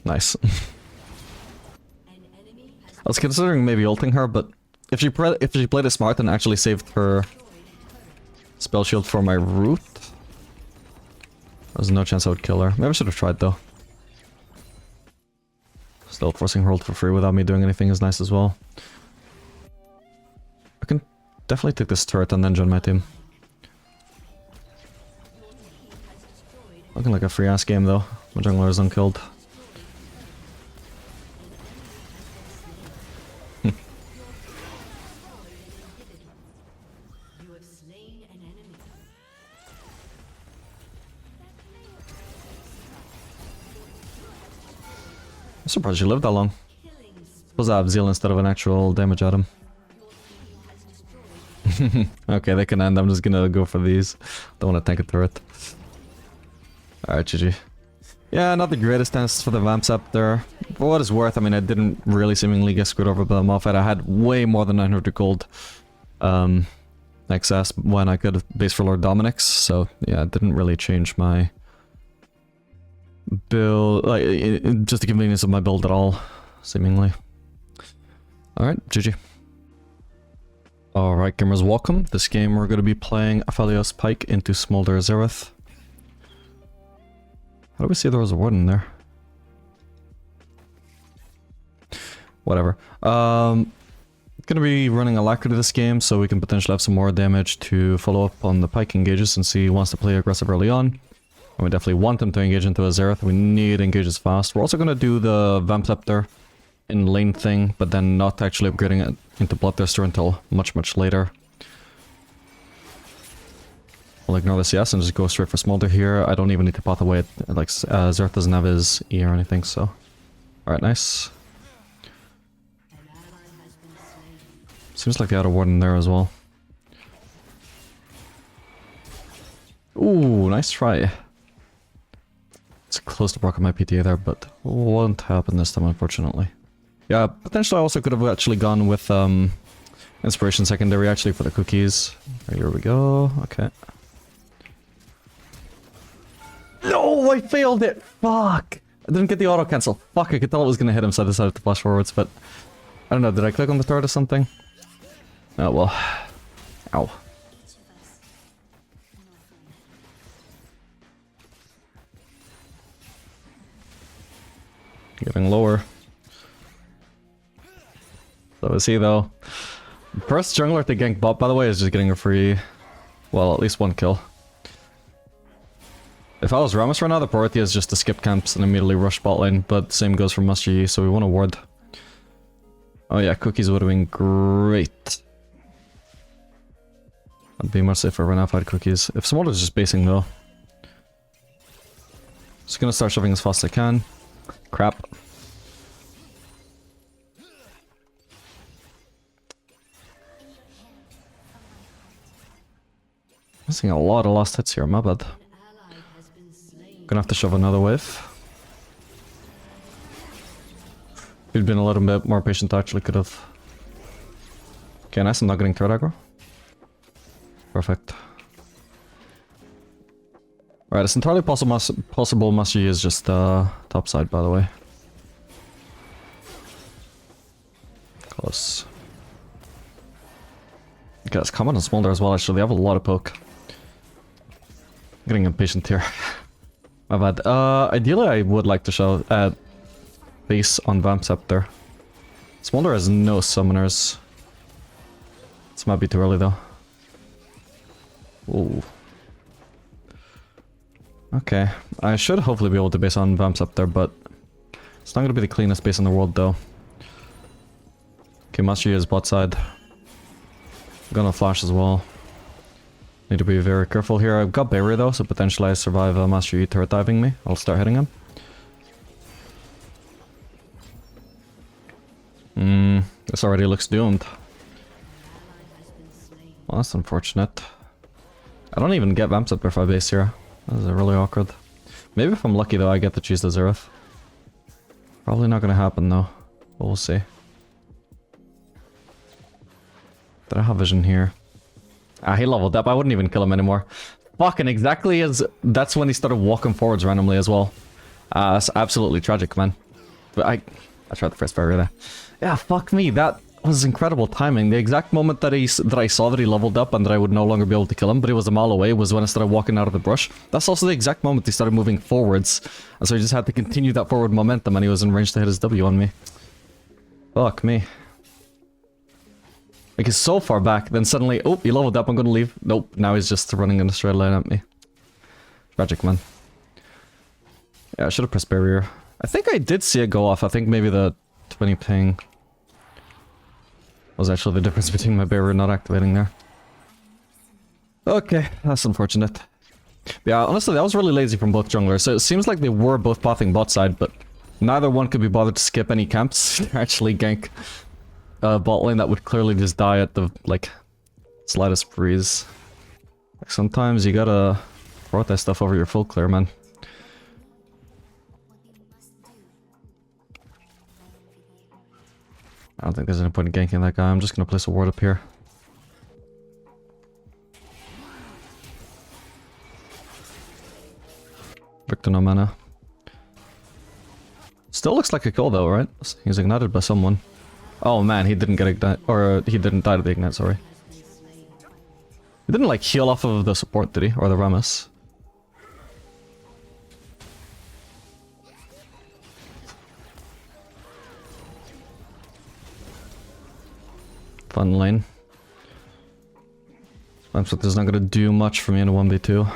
Nice. I was considering maybe ulting her, but if she played it smart and actually saved her spell shield for my root, there's no chance I would kill her. Maybe I should have tried though. Still forcing her ult for free without me doing anything is nice as well. I can definitely take this turret and then join my team. Looking like a free ass game though. My jungler is unkilled. I'm surprised she lived that long. Suppose I have Zeal instead of an actual damage item. Okay, they can end. I'm just gonna go for these. Don't want to tank a turret. Alright, GG. Yeah, not the greatest stance for the Vamp Scepter. For what it's worth, I mean, I didn't really seemingly get screwed over by the Malphite. I had way more than 900 gold excess when I could base for Lord Dominic's, so yeah, it didn't really change my build, like, just the convenience of my build at all, seemingly. Alright, GG. Alright, gamers, welcome. This game we're going to be playing Aphelios Pike into Smolder Azeroth. How do we see there was a word in there? Whatever. Gonna be running Alacrity this game, so we can potentially have some more damage to follow up on the Pike engages since he wants to play aggressive early on. And we definitely want him to engage into Azeroth. We need engages fast. We're also gonna do the Vamp Scepter in lane thing, but then not actually upgrading it into Bloodthirster until much later. I'll ignore the CS and just go straight for Smolder here. I don't even need to path away. Like, Azeroth doesn't have his E or anything, so... Alright, nice. Seems like they had a warden there as well. Ooh, nice try. It's close to blocking my PTA there, but won't happen this time, unfortunately. Yeah, potentially I also could have actually gone with Inspiration Secondary actually for the cookies. Here we go, okay. No, I failed it! Fuck! I didn't get the auto cancel. Fuck, I could tell it was gonna hit him, so I decided to flash forwards, but... I don't know, did I click on the turret or something? Oh well. Ow. Getting lower. So is he though. First jungler to gank bot, by the way, is just getting a free... Well, at least one kill. If I was Rammus right now, the priority is just to skip camps and immediately rush bot lane, but same goes for Must GE, so we want a ward. Oh yeah, cookies would have been great. I'd be much safer right now if I had cookies. If Smolder's just basing though. Just gonna start shoving as fast as I can. Crap. Missing a lot of last hits here, my bad. Gonna have to shove another wave. If he'd been a little bit more patient, I actually could have. Okay, nice, I'm not getting turret aggro. Perfect. Alright, it's entirely possible Must is just top side, by the way. Close. Okay, it's common and Smolder as well, actually. They have a lot of poke. I'm getting impatient here. My bad. Ideally I would like to show base on Vamp Scepter. Smolder has no summoners. This might be too early though. Ooh. Okay, I should hopefully be able to base on Vamp Scepter, but it's not going to be the cleanest base in the world though. Okay, Mastery is bot side. Gonna flash as well. Need to be very careful here. I've got barrier though, so potentially I survive Master Yi turret diving me. I'll start hitting him. This already looks doomed. Well, that's unfortunate. I don't even get Vamp Scepter if I base here. That is really awkward. Maybe if I'm lucky though, I get to choose the Azeroth. Probably not gonna happen though. But we'll see. Did I have vision here? Ah, he leveled up. I wouldn't even kill him anymore. Fucking exactly as... That's when he started walking forwards randomly as well. That's absolutely tragic, man. But I tried the first barrier there. Yeah, fuck me. That was incredible timing. The exact moment that I saw that he leveled up and that I would no longer be able to kill him, but he was a mile away, was when I started walking out of the brush. That's also the exact moment he started moving forwards. And so he just had to continue that forward momentum and he was in range to hit his W on me. Fuck me. Like, he's so far back, then suddenly, oh, he leveled up, I'm gonna leave. Nope, now he's just running in a straight line at me. Tragic, man. Yeah, I should have pressed barrier. I think I did see it go off. I think maybe the 20 ping was actually the difference between my barrier not activating there. Okay, that's unfortunate. Yeah, honestly, that was really lazy from both junglers. So it seems like they were both pathing bot side, but neither one could be bothered to skip any camps to actually gank bot lane that would clearly just die at the, like, slightest breeze. Like, sometimes you gotta throw that stuff over your full clear, man. I don't think there's any point in ganking that guy. I'm just gonna place a ward up here. Victor no mana. Still looks like a kill though, right? He's ignited by someone. Oh man, he didn't get ignited, or he didn't die to the ignite, sorry. He didn't like heal off of the support, did he? Or the Rammus? Fun lane. Vamp Scepter's not gonna do much for me in a 1v2.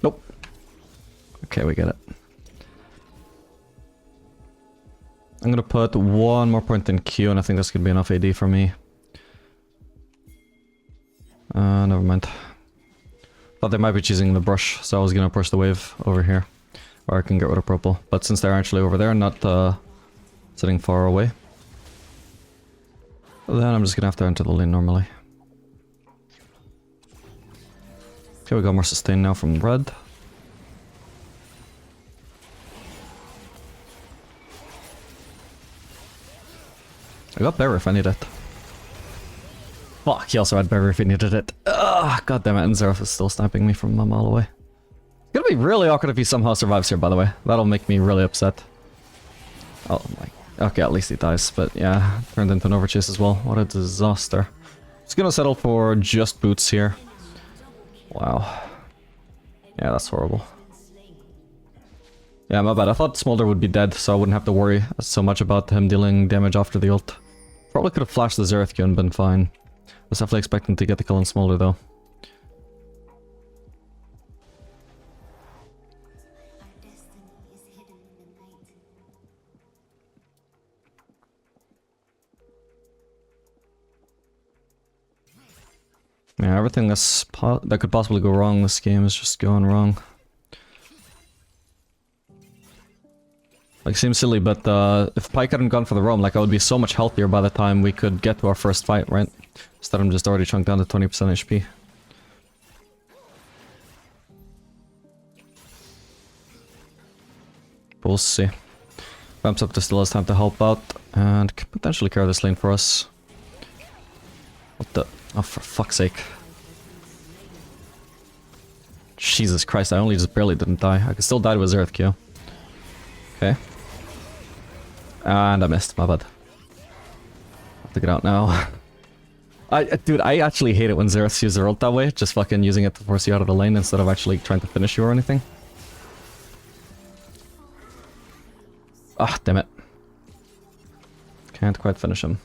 Nope. Okay, we get it. I'm gonna put one more point in Q, and I think that's gonna be enough AD for me. Never mind. Thought they might be choosing the brush, so I was gonna push the wave over here. Or I can get rid of purple. But since they're actually over there, not sitting far away, then I'm just gonna have to enter the lane normally. Okay, we got more sustain now from red. I got Barrier if I need it. Fuck, he also had Barrier if he needed it. Ugh, god damn it, and Xerath is still sniping me from a mile away. It's gonna be really awkward if he somehow survives here, by the way. That'll make me really upset. Oh my... Okay, at least he dies, but yeah, turned into an overchase as well. What a disaster. Just gonna settle for just boots here. Wow. Yeah, that's horrible. Yeah, my bad. I thought Smolder would be dead, so I wouldn't have to worry so much about him dealing damage after the ult. Probably could have flashed the Xerath Q and been fine. Was definitely expecting to get the kill on Smolder though. Yeah, everything that could possibly go wrong this game is just going wrong. Like, seems silly, but if Pyke hadn't gone for the roam, like, I would be so much healthier by the time we could get to our first fight, right? Instead I'm just already chunked down to 20% HP. But we'll see. Vamp Scepter still has time to help out, and could potentially carry this lane for us. What the... Oh, for fuck's sake. Jesus Christ, I only just barely didn't die. I could still die with Xerath Q. Okay. And I missed, my bad. Have to get out now. Dude, I actually hate it when Xerath uses their ult that way. Just fucking using it to force you out of the lane instead of actually trying to finish you or anything. Ah, damn it. Can't quite finish him.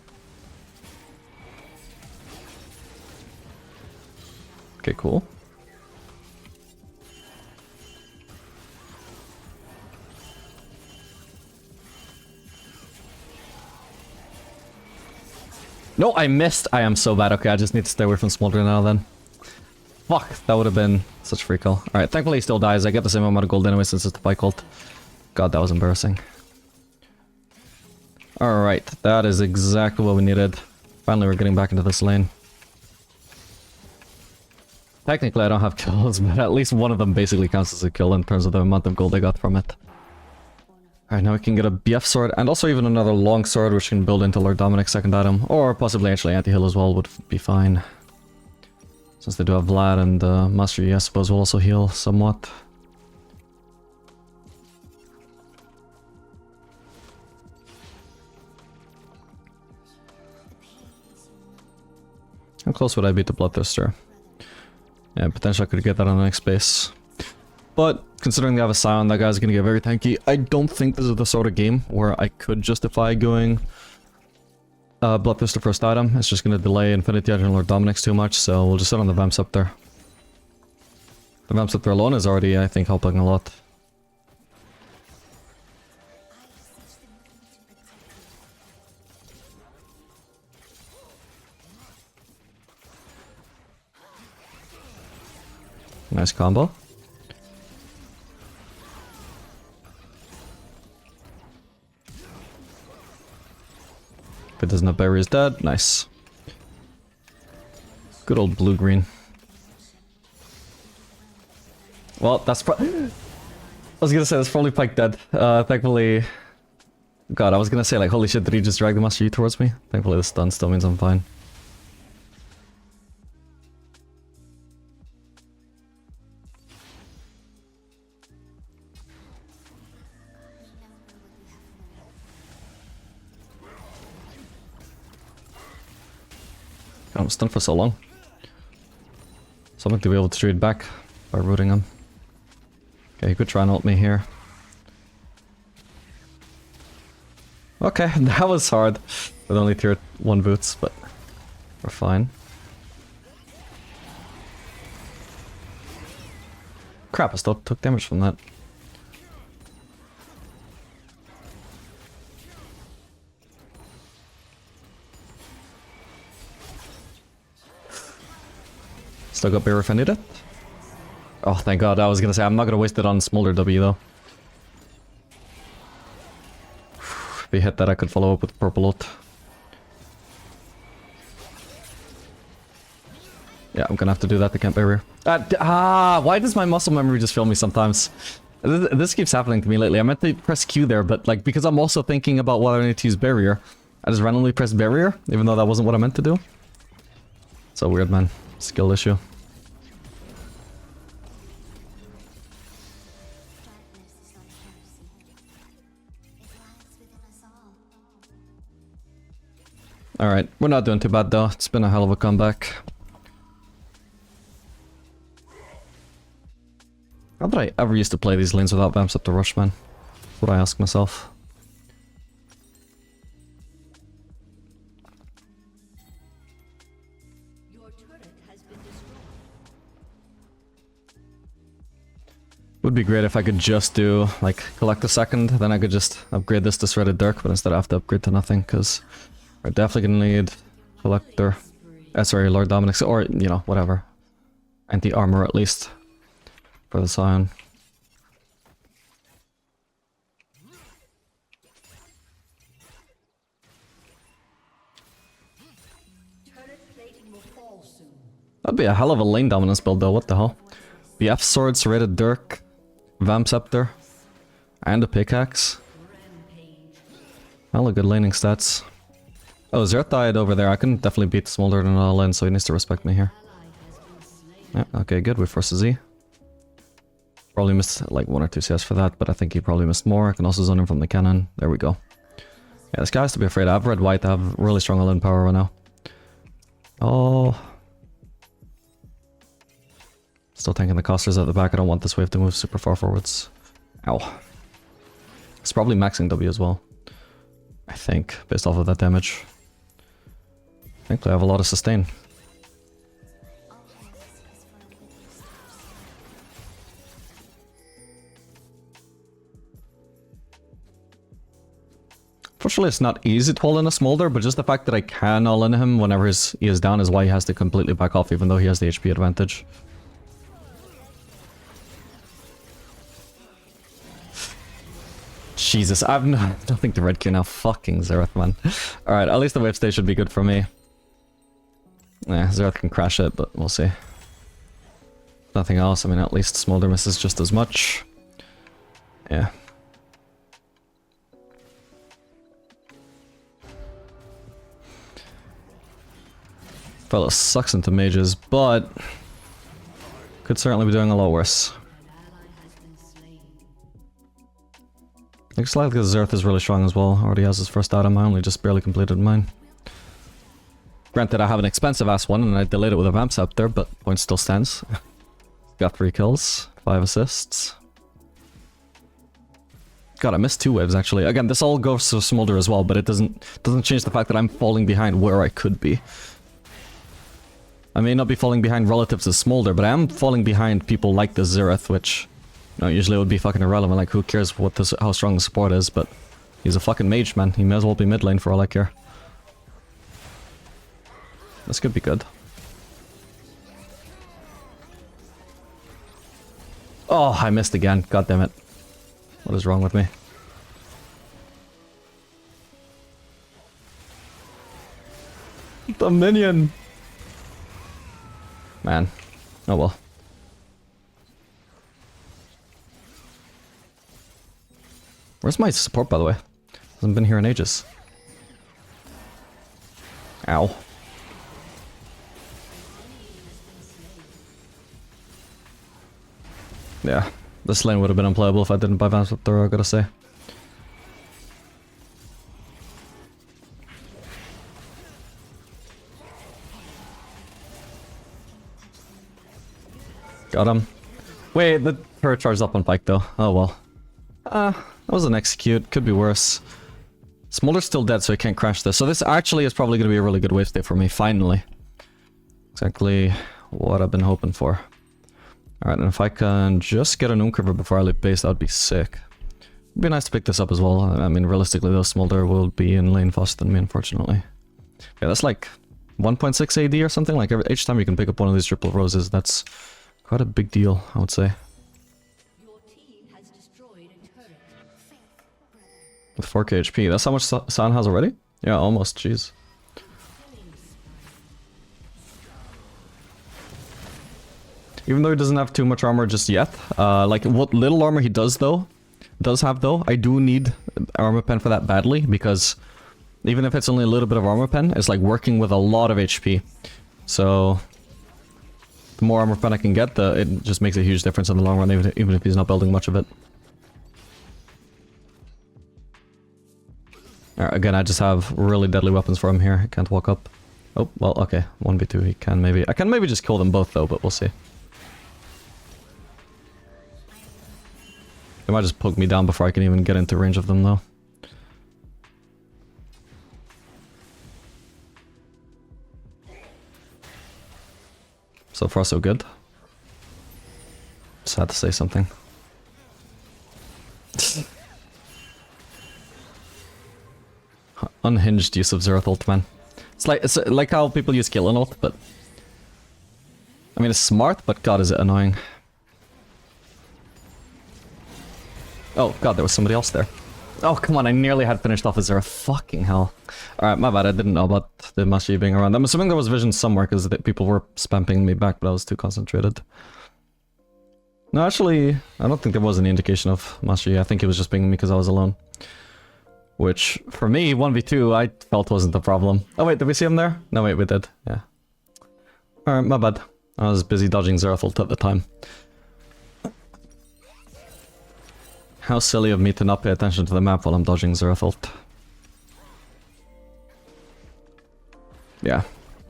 Okay, cool. No, I missed! I am so bad. Okay, I just need to stay away from Smolder now then. Fuck, that would have been such a free kill. Alright, thankfully he still dies. I get the same amount of gold anyway since it's the Pyke ult. God, that was embarrassing. Alright, that is exactly what we needed. Finally, we're getting back into this lane. Technically, I don't have kills, but at least one of them basically counts as a kill in terms of the amount of gold I got from it. Alright, now we can get a BF sword, and also even another long sword, which can build into Lord Dominic's second item, or possibly actually anti-heal as well would be fine. Since they do have Vlad and Master Yi, I suppose will also heal somewhat. How close would I be to Bloodthirster? Yeah, potentially I could get that on the next base. But, considering they have a Scion, that guy's gonna get very tanky. I don't think this is the sort of game where I could justify going Bloodthirster first item. It's just gonna delay Infinity Edge and Lord Dominic's too much, so we'll just sit on the Vamp Scepter. The Vamp Scepter alone is already, I think, helping a lot. Nice combo. If it doesn't have Barrier is dead, nice. Good old blue-green. Well, that's I was gonna say that's probably Pyke dead. Thankfully God, I was gonna say like, holy shit, did he just drag the Master Yi towards me? Thankfully the stun still means I'm fine. I'm stunned for so long. Something to be able to trade back by rooting him. Okay, he could try and ult me here. Okay, that was hard. With only tier 1 boots, but we're fine. Crap, I still took damage from that. Still got barrier if I need it. Oh, thank god. I was gonna say, I'm not gonna waste it on Smolder W though. If he hit that, I could follow up with purple ult. Yeah, I'm gonna have to do that to camp barrier. Why does my muscle memory just fail me sometimes? This keeps happening to me lately. I meant to press Q there, but like, because I'm also thinking about whether I need to use barrier, I just randomly press barrier, even though that wasn't what I meant to do. So weird, man. Skill issue. Alright, we're not doing too bad though. It's been a hell of a comeback. How did I ever used to play these lanes without Vamp Scepter Rush, man? That's what I ask myself. Would be great if I could just do, like, collect a second, then I could just upgrade this to Shredded Dirk, but instead I have to upgrade to nothing, because we're definitely gonna need Collector. Sorry, Lord Dominic's, or, you know, whatever. Anti-armor at least, for the Scion. That'd be a hell of a lane dominance build though, what the hell? BF Sword, Serrated Dirk, Vamp Scepter, and a pickaxe. Hella good laning stats. Oh, Zerth died over there. I can definitely beat Smolder than all in, so he needs to respect me here. Yeah, okay, good. We force a Z. Probably missed like 1 or 2 CS for that, but I think he probably missed more. I can also zone him from the cannon. There we go. Yeah, this guy has to be afraid. I've read white to have really strong all-in power right now. Oh. Still tanking the costers at the back. I don't want this wave to move super far forwards. Ow. It's probably maxing W as well. I think, based off of that damage. Thankfully I have a lot of sustain. Fortunately it's not easy to all in a Smolder, but just the fact that I can all in him whenever he is down is why he has to completely back off, even though he has the HP advantage. Jesus, I don't think the red Q now. Fucking Zereth, man. Alright, at least the wave stay should be good for me. Yeah, Zereth can crash it, but we'll see. Nothing else, I mean, at least Smolder misses just as much. Yeah. Fellow sucks into mages, but could certainly be doing a lot worse. Looks like the Zerth is really strong as well. Already has his first item. I only just barely completed mine. Granted, I have an expensive ass one and I delayed it with a Vamp Scepter, but point still stands. Got 3 kills, 5 assists. God, I missed 2 waves actually. Again, this all goes to Smolder as well, but it doesn't change the fact that I'm falling behind where I could be. I may not be falling behind relative to Smolder, but I am falling behind people like the Zereth, which, you know, usually would be fucking irrelevant. Like, who cares what this, how strong the support is, but he's a fucking mage, man. He may as well be mid lane for all I care. This could be good. Oh, I missed again. God damn it. What is wrong with me? The minion! Man. Oh well. Where's my support, by the way? Hasn't been here in ages. Ow. Yeah, this lane would have been unplayable if I didn't buy Vamp Scepter, I gotta say. Got him. Wait, the turret charged up on Pyke though. Oh well. That was an execute. Could be worse. Smolder's still dead, so he can't crash this. So this actually is probably going to be a really good wave state for me, finally. Exactly what I've been hoping for. Alright, and if I can just get an Uncover before I leave base, that would be sick. It'd be nice to pick this up as well. I mean, realistically though, Smolder will be in lane faster than me, unfortunately. Yeah, that's like 1.6 AD or something. Like each time you can pick up one of these triple roses, that's quite a big deal, I would say. With 4k HP, that's how much San has already? Yeah, almost, jeez. Even though he doesn't have too much armor just yet, like what little armor he does have though, I do need armor pen for that badly, because even if it's only a little bit of armor pen, it's like working with a lot of HP. So the more armor pen I can get, it just makes a huge difference in the long run, even if he's not building much of it. Alright, again, I just have really deadly weapons for him here. I can't walk up. Oh, well, okay. 1v2, he can maybe... I can maybe just kill them both, though, but we'll see. They might just poke me down before I can even get into range of them, though. So far, so good. Just had to say something. Unhinged use of Xerath ult, man. It's like how people use Killing ult, but... I mean, it's smart, but god is it annoying. Oh god, there was somebody else there. Oh come on, I nearly had finished off a Xerath. Fucking hell. Alright, my bad, I didn't know about the Mashi being around. I'm assuming there was vision somewhere, because people were spamming me back, but I was too concentrated. No, actually, I don't think there was any indication of Mashi. I think he was just pinging me because I was alone. Which, for me, 1v2, I felt wasn't the problem. Oh wait, did we see him there? No wait, we did, yeah. Alright, my bad. I was busy dodging Xerath ult at the time. How silly of me to not pay attention to the map while I'm dodging Xerath ult. Yeah,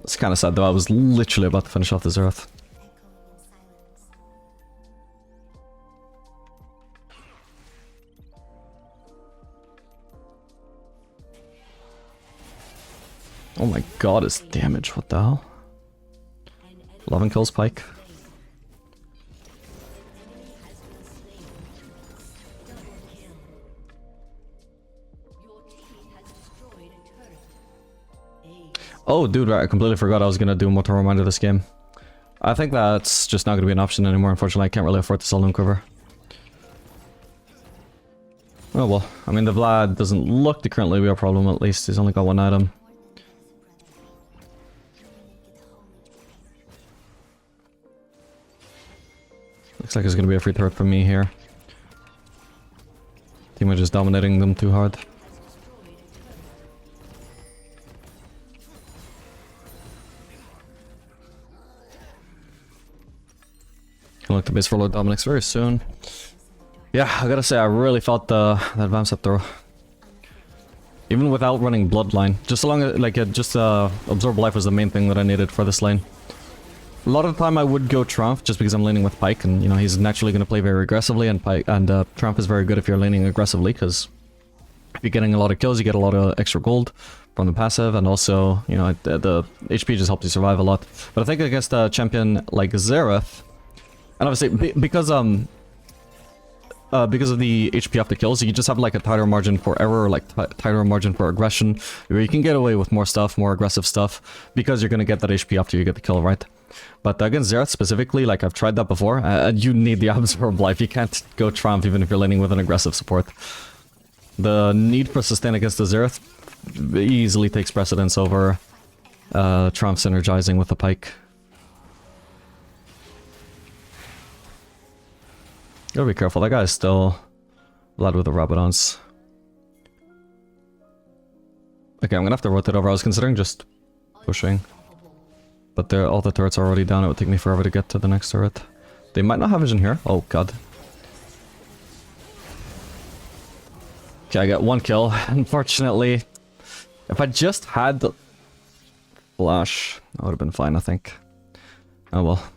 it's kinda sad though, I was literally about to finish off the Xerath. Oh my god, his damage, what the hell? 11 kills Pyke. Oh dude, right, I completely forgot I was gonna do Mortal Reminder this game. I think that's just not gonna be an option anymore, unfortunately. I can't really afford to sell Uncover. Oh well, I mean the Vlad doesn't look to currently be a problem, at least. He's only got one item. Looks like it's gonna be a free turret for me here. Team are just dominating them too hard. Can look to base for Lord Dominic's very soon. Yeah, I gotta say, I really felt that Vamp Scepter. Even without running Bloodline. Just so long as, like, Absorb Life was the main thing that I needed for this lane. A lot of the time I would go Trump just because I'm laning with Pyke, and you know he's naturally going to play very aggressively, and Trump is very good if you're laning aggressively, because if you're getting a lot of kills, you get a lot of extra gold from the passive, and also, you know, the HP just helps you survive a lot. But I think against a champion like Xerath, and obviously because of the HP after kills, you just have like a tighter margin for error, like tighter margin for aggression, where you can get away with more stuff, more aggressive stuff, because you're going to get that HP after you get the kill, right? But against Xerath specifically, like I've tried that before, you need the Absorb Life. You can't go Triumph even if you're laning with an aggressive support. The need for sustain against the Xerath easily takes precedence over Triumph synergizing with the Pyke. Gotta be careful, that guy is still Vlad with the Rabadons. Okay, I'm gonna have to rotate over. I was considering just pushing. But all the turrets are already down. It would take me forever to get to the next turret. They might not have vision here. Oh, god. Okay, I got 1 kill. Unfortunately, if I just had the flash, that would have been fine, I think. Oh well.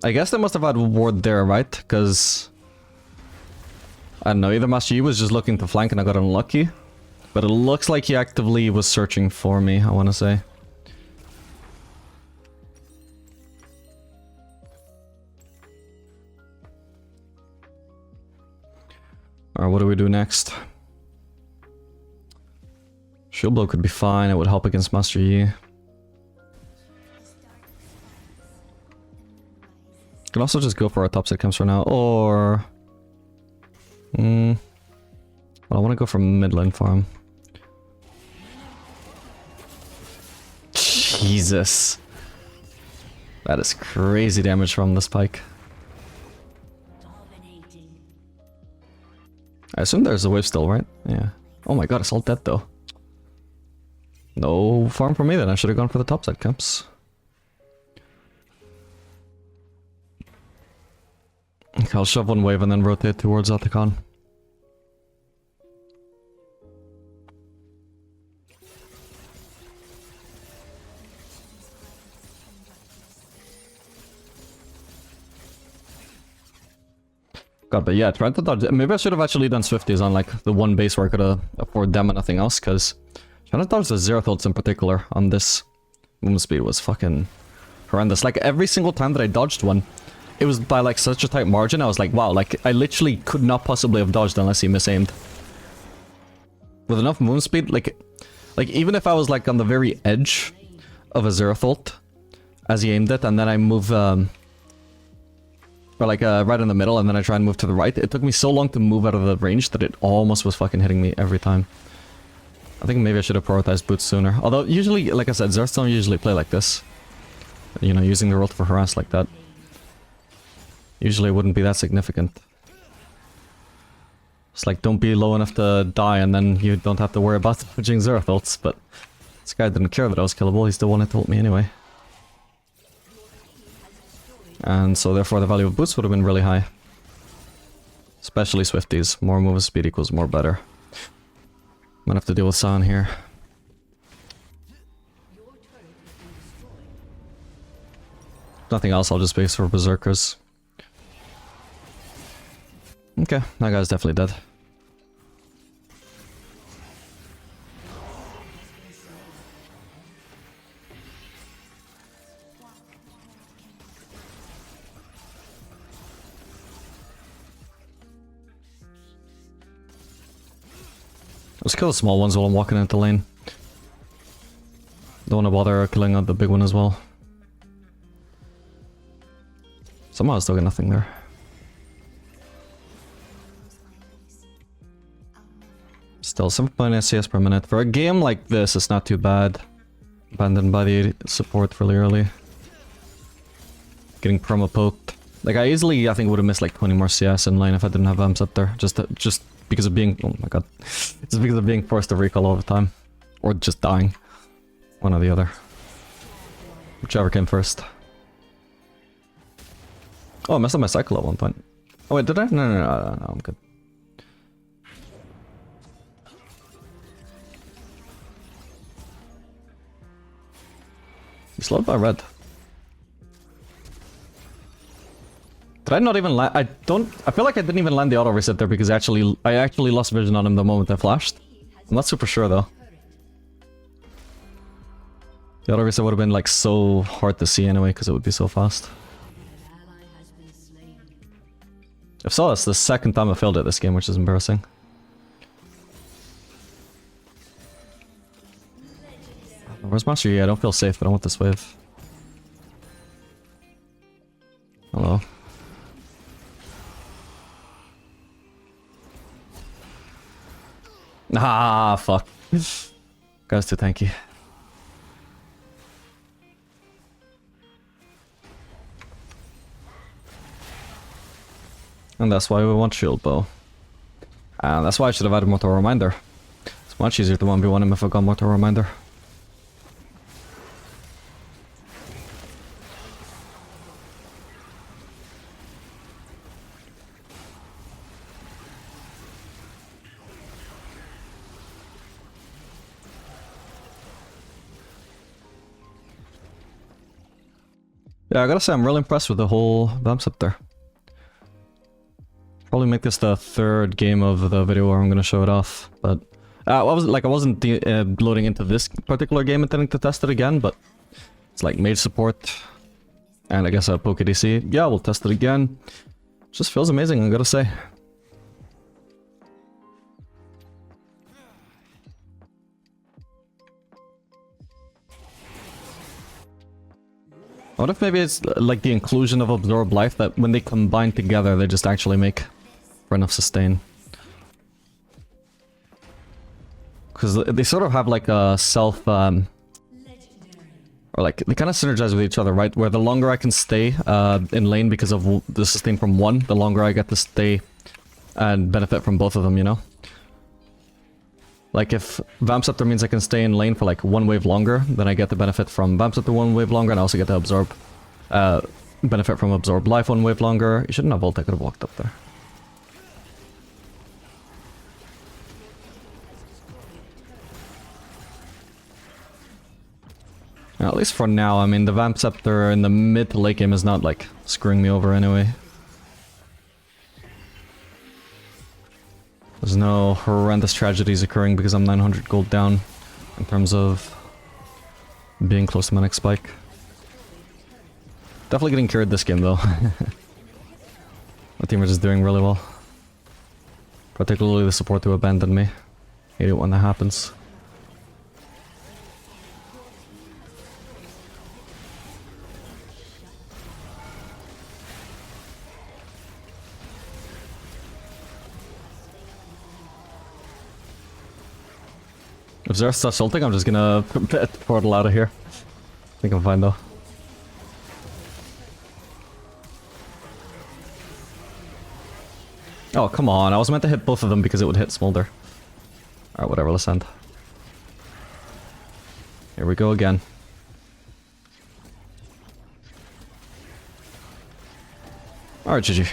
I guess they must have had a ward there, right? Because I don't know, either Master Yi was just looking to flank and I got unlucky. But it looks like he actively was searching for me, I want to say. Alright, what do we do next? Shield blow could be fine, it would help against Master Yi. Can also just go for our topside camps for now, or... well, I want to go for mid lane farm. Jesus. That is crazy damage from this pike. I assume there's a wave still, right? Yeah. Oh my god, it's all dead though. No farm for me then, I should have gone for the topside camps. Okay, I'll shove one wave and then rotate towards Atacon. God, but yeah, trying to dodge. Maybe I should have actually done Swifties on like the one base where I could afford them and nothing else, because trying to dodge the Zero Thoughts in particular on this movement speed was fucking horrendous. Like every single time that I dodged one, it was by like such a tight margin. I was like, wow, like I literally could not possibly have dodged unless he misaimed. With enough movement speed, like even if I was like on the very edge of a Zero Thought as he aimed it, and then I move or like right in the middle, and then I try and move to the right. It took me so long to move out of the range that it almost was fucking hitting me every time. I think maybe I should have prioritized boots sooner. Although usually, like I said, Zerts don't usually play like this. You know, using the roll for harass like that. Usually it wouldn't be that significant. It's like, don't be low enough to die and then you don't have to worry about dodging Zerathults, but this guy didn't care that I was killable, he still wanted to ult me anyway. And so therefore the value of boots would have been really high. Especially Swifties. More movement speed equals more better. I'm gonna have to deal with San here. Nothing else, I'll just base for Berserkers. Okay, that guy's definitely dead. Let's kill the small ones while I'm walking into lane. Don't want to bother killing the big one as well. Somehow I still got nothing there. Still 7.8 CS per minute. For a game like this, it's not too bad. Abandoned by the support really early. Getting promo poked. Like I think would have missed like 20 more CS in lane if I didn't have Vamp Scepter. Just because of being, oh my god. Just because of being forced to recall all the time. Or just dying. One or the other. Whichever came first. Oh, I messed up my cycle at one point. Oh wait, did I? No, I'm good. He's slowed by red. Did I not even land? I feel like I didn't even land the auto reset there because I actually lost vision on him the moment I flashed. I'm not super sure though. The auto reset would have been like so hard to see anyway because it would be so fast. If so, that's the second time I failed it this game, which is embarrassing. Where's Master Yi? I don't feel safe, but I want this wave. Hello. Ah, fuck. Guy's too tanky. And that's why we want Shield Bow. And that's why I should have added Mortal Reminder. It's much easier to 1v1 him if I got Mortal Reminder. Yeah, I gotta say I'm really impressed with the whole Vamp Scepter. Probably make this the third game of the video where I'm gonna show it off, but I wasn't loading into this particular game intending to test it again, but it's like mage support, and I guess a Poke DC. Yeah, we'll test it again. Just feels amazing, I gotta say. What if maybe it's like the inclusion of Absorb Life, that when they combine together, they just actually make for enough sustain? Because they sort of have like a self, or like, they kind of synergize with each other, right? Where the longer I can stay in lane because of the sustain from one, the longer I get to stay and benefit from both of them, you know? Like if Vamp Scepter means I can stay in lane for like one wave longer, then I get the benefit from Vamp Scepter one wave longer, and I also get to absorb, benefit from Absorb Life one wave longer. You shouldn't have ult, I could have walked up there. Yeah, at least for now, I mean the Vamp Scepter in the mid to late game is not like screwing me over anyway. There's no horrendous tragedies occurring because I'm 900 gold down in terms of being close to my next spike. Definitely getting cured this game though. My team are just doing really well. Particularly the support who abandoned me. Hate it when that happens. If Xerath starts ulting, I'm just gonna portal out of here. I think I'm fine though. Oh, come on. I was meant to hit both of them because it would hit Smolder. Alright, whatever, let's end. Here we go again. Alright, GG.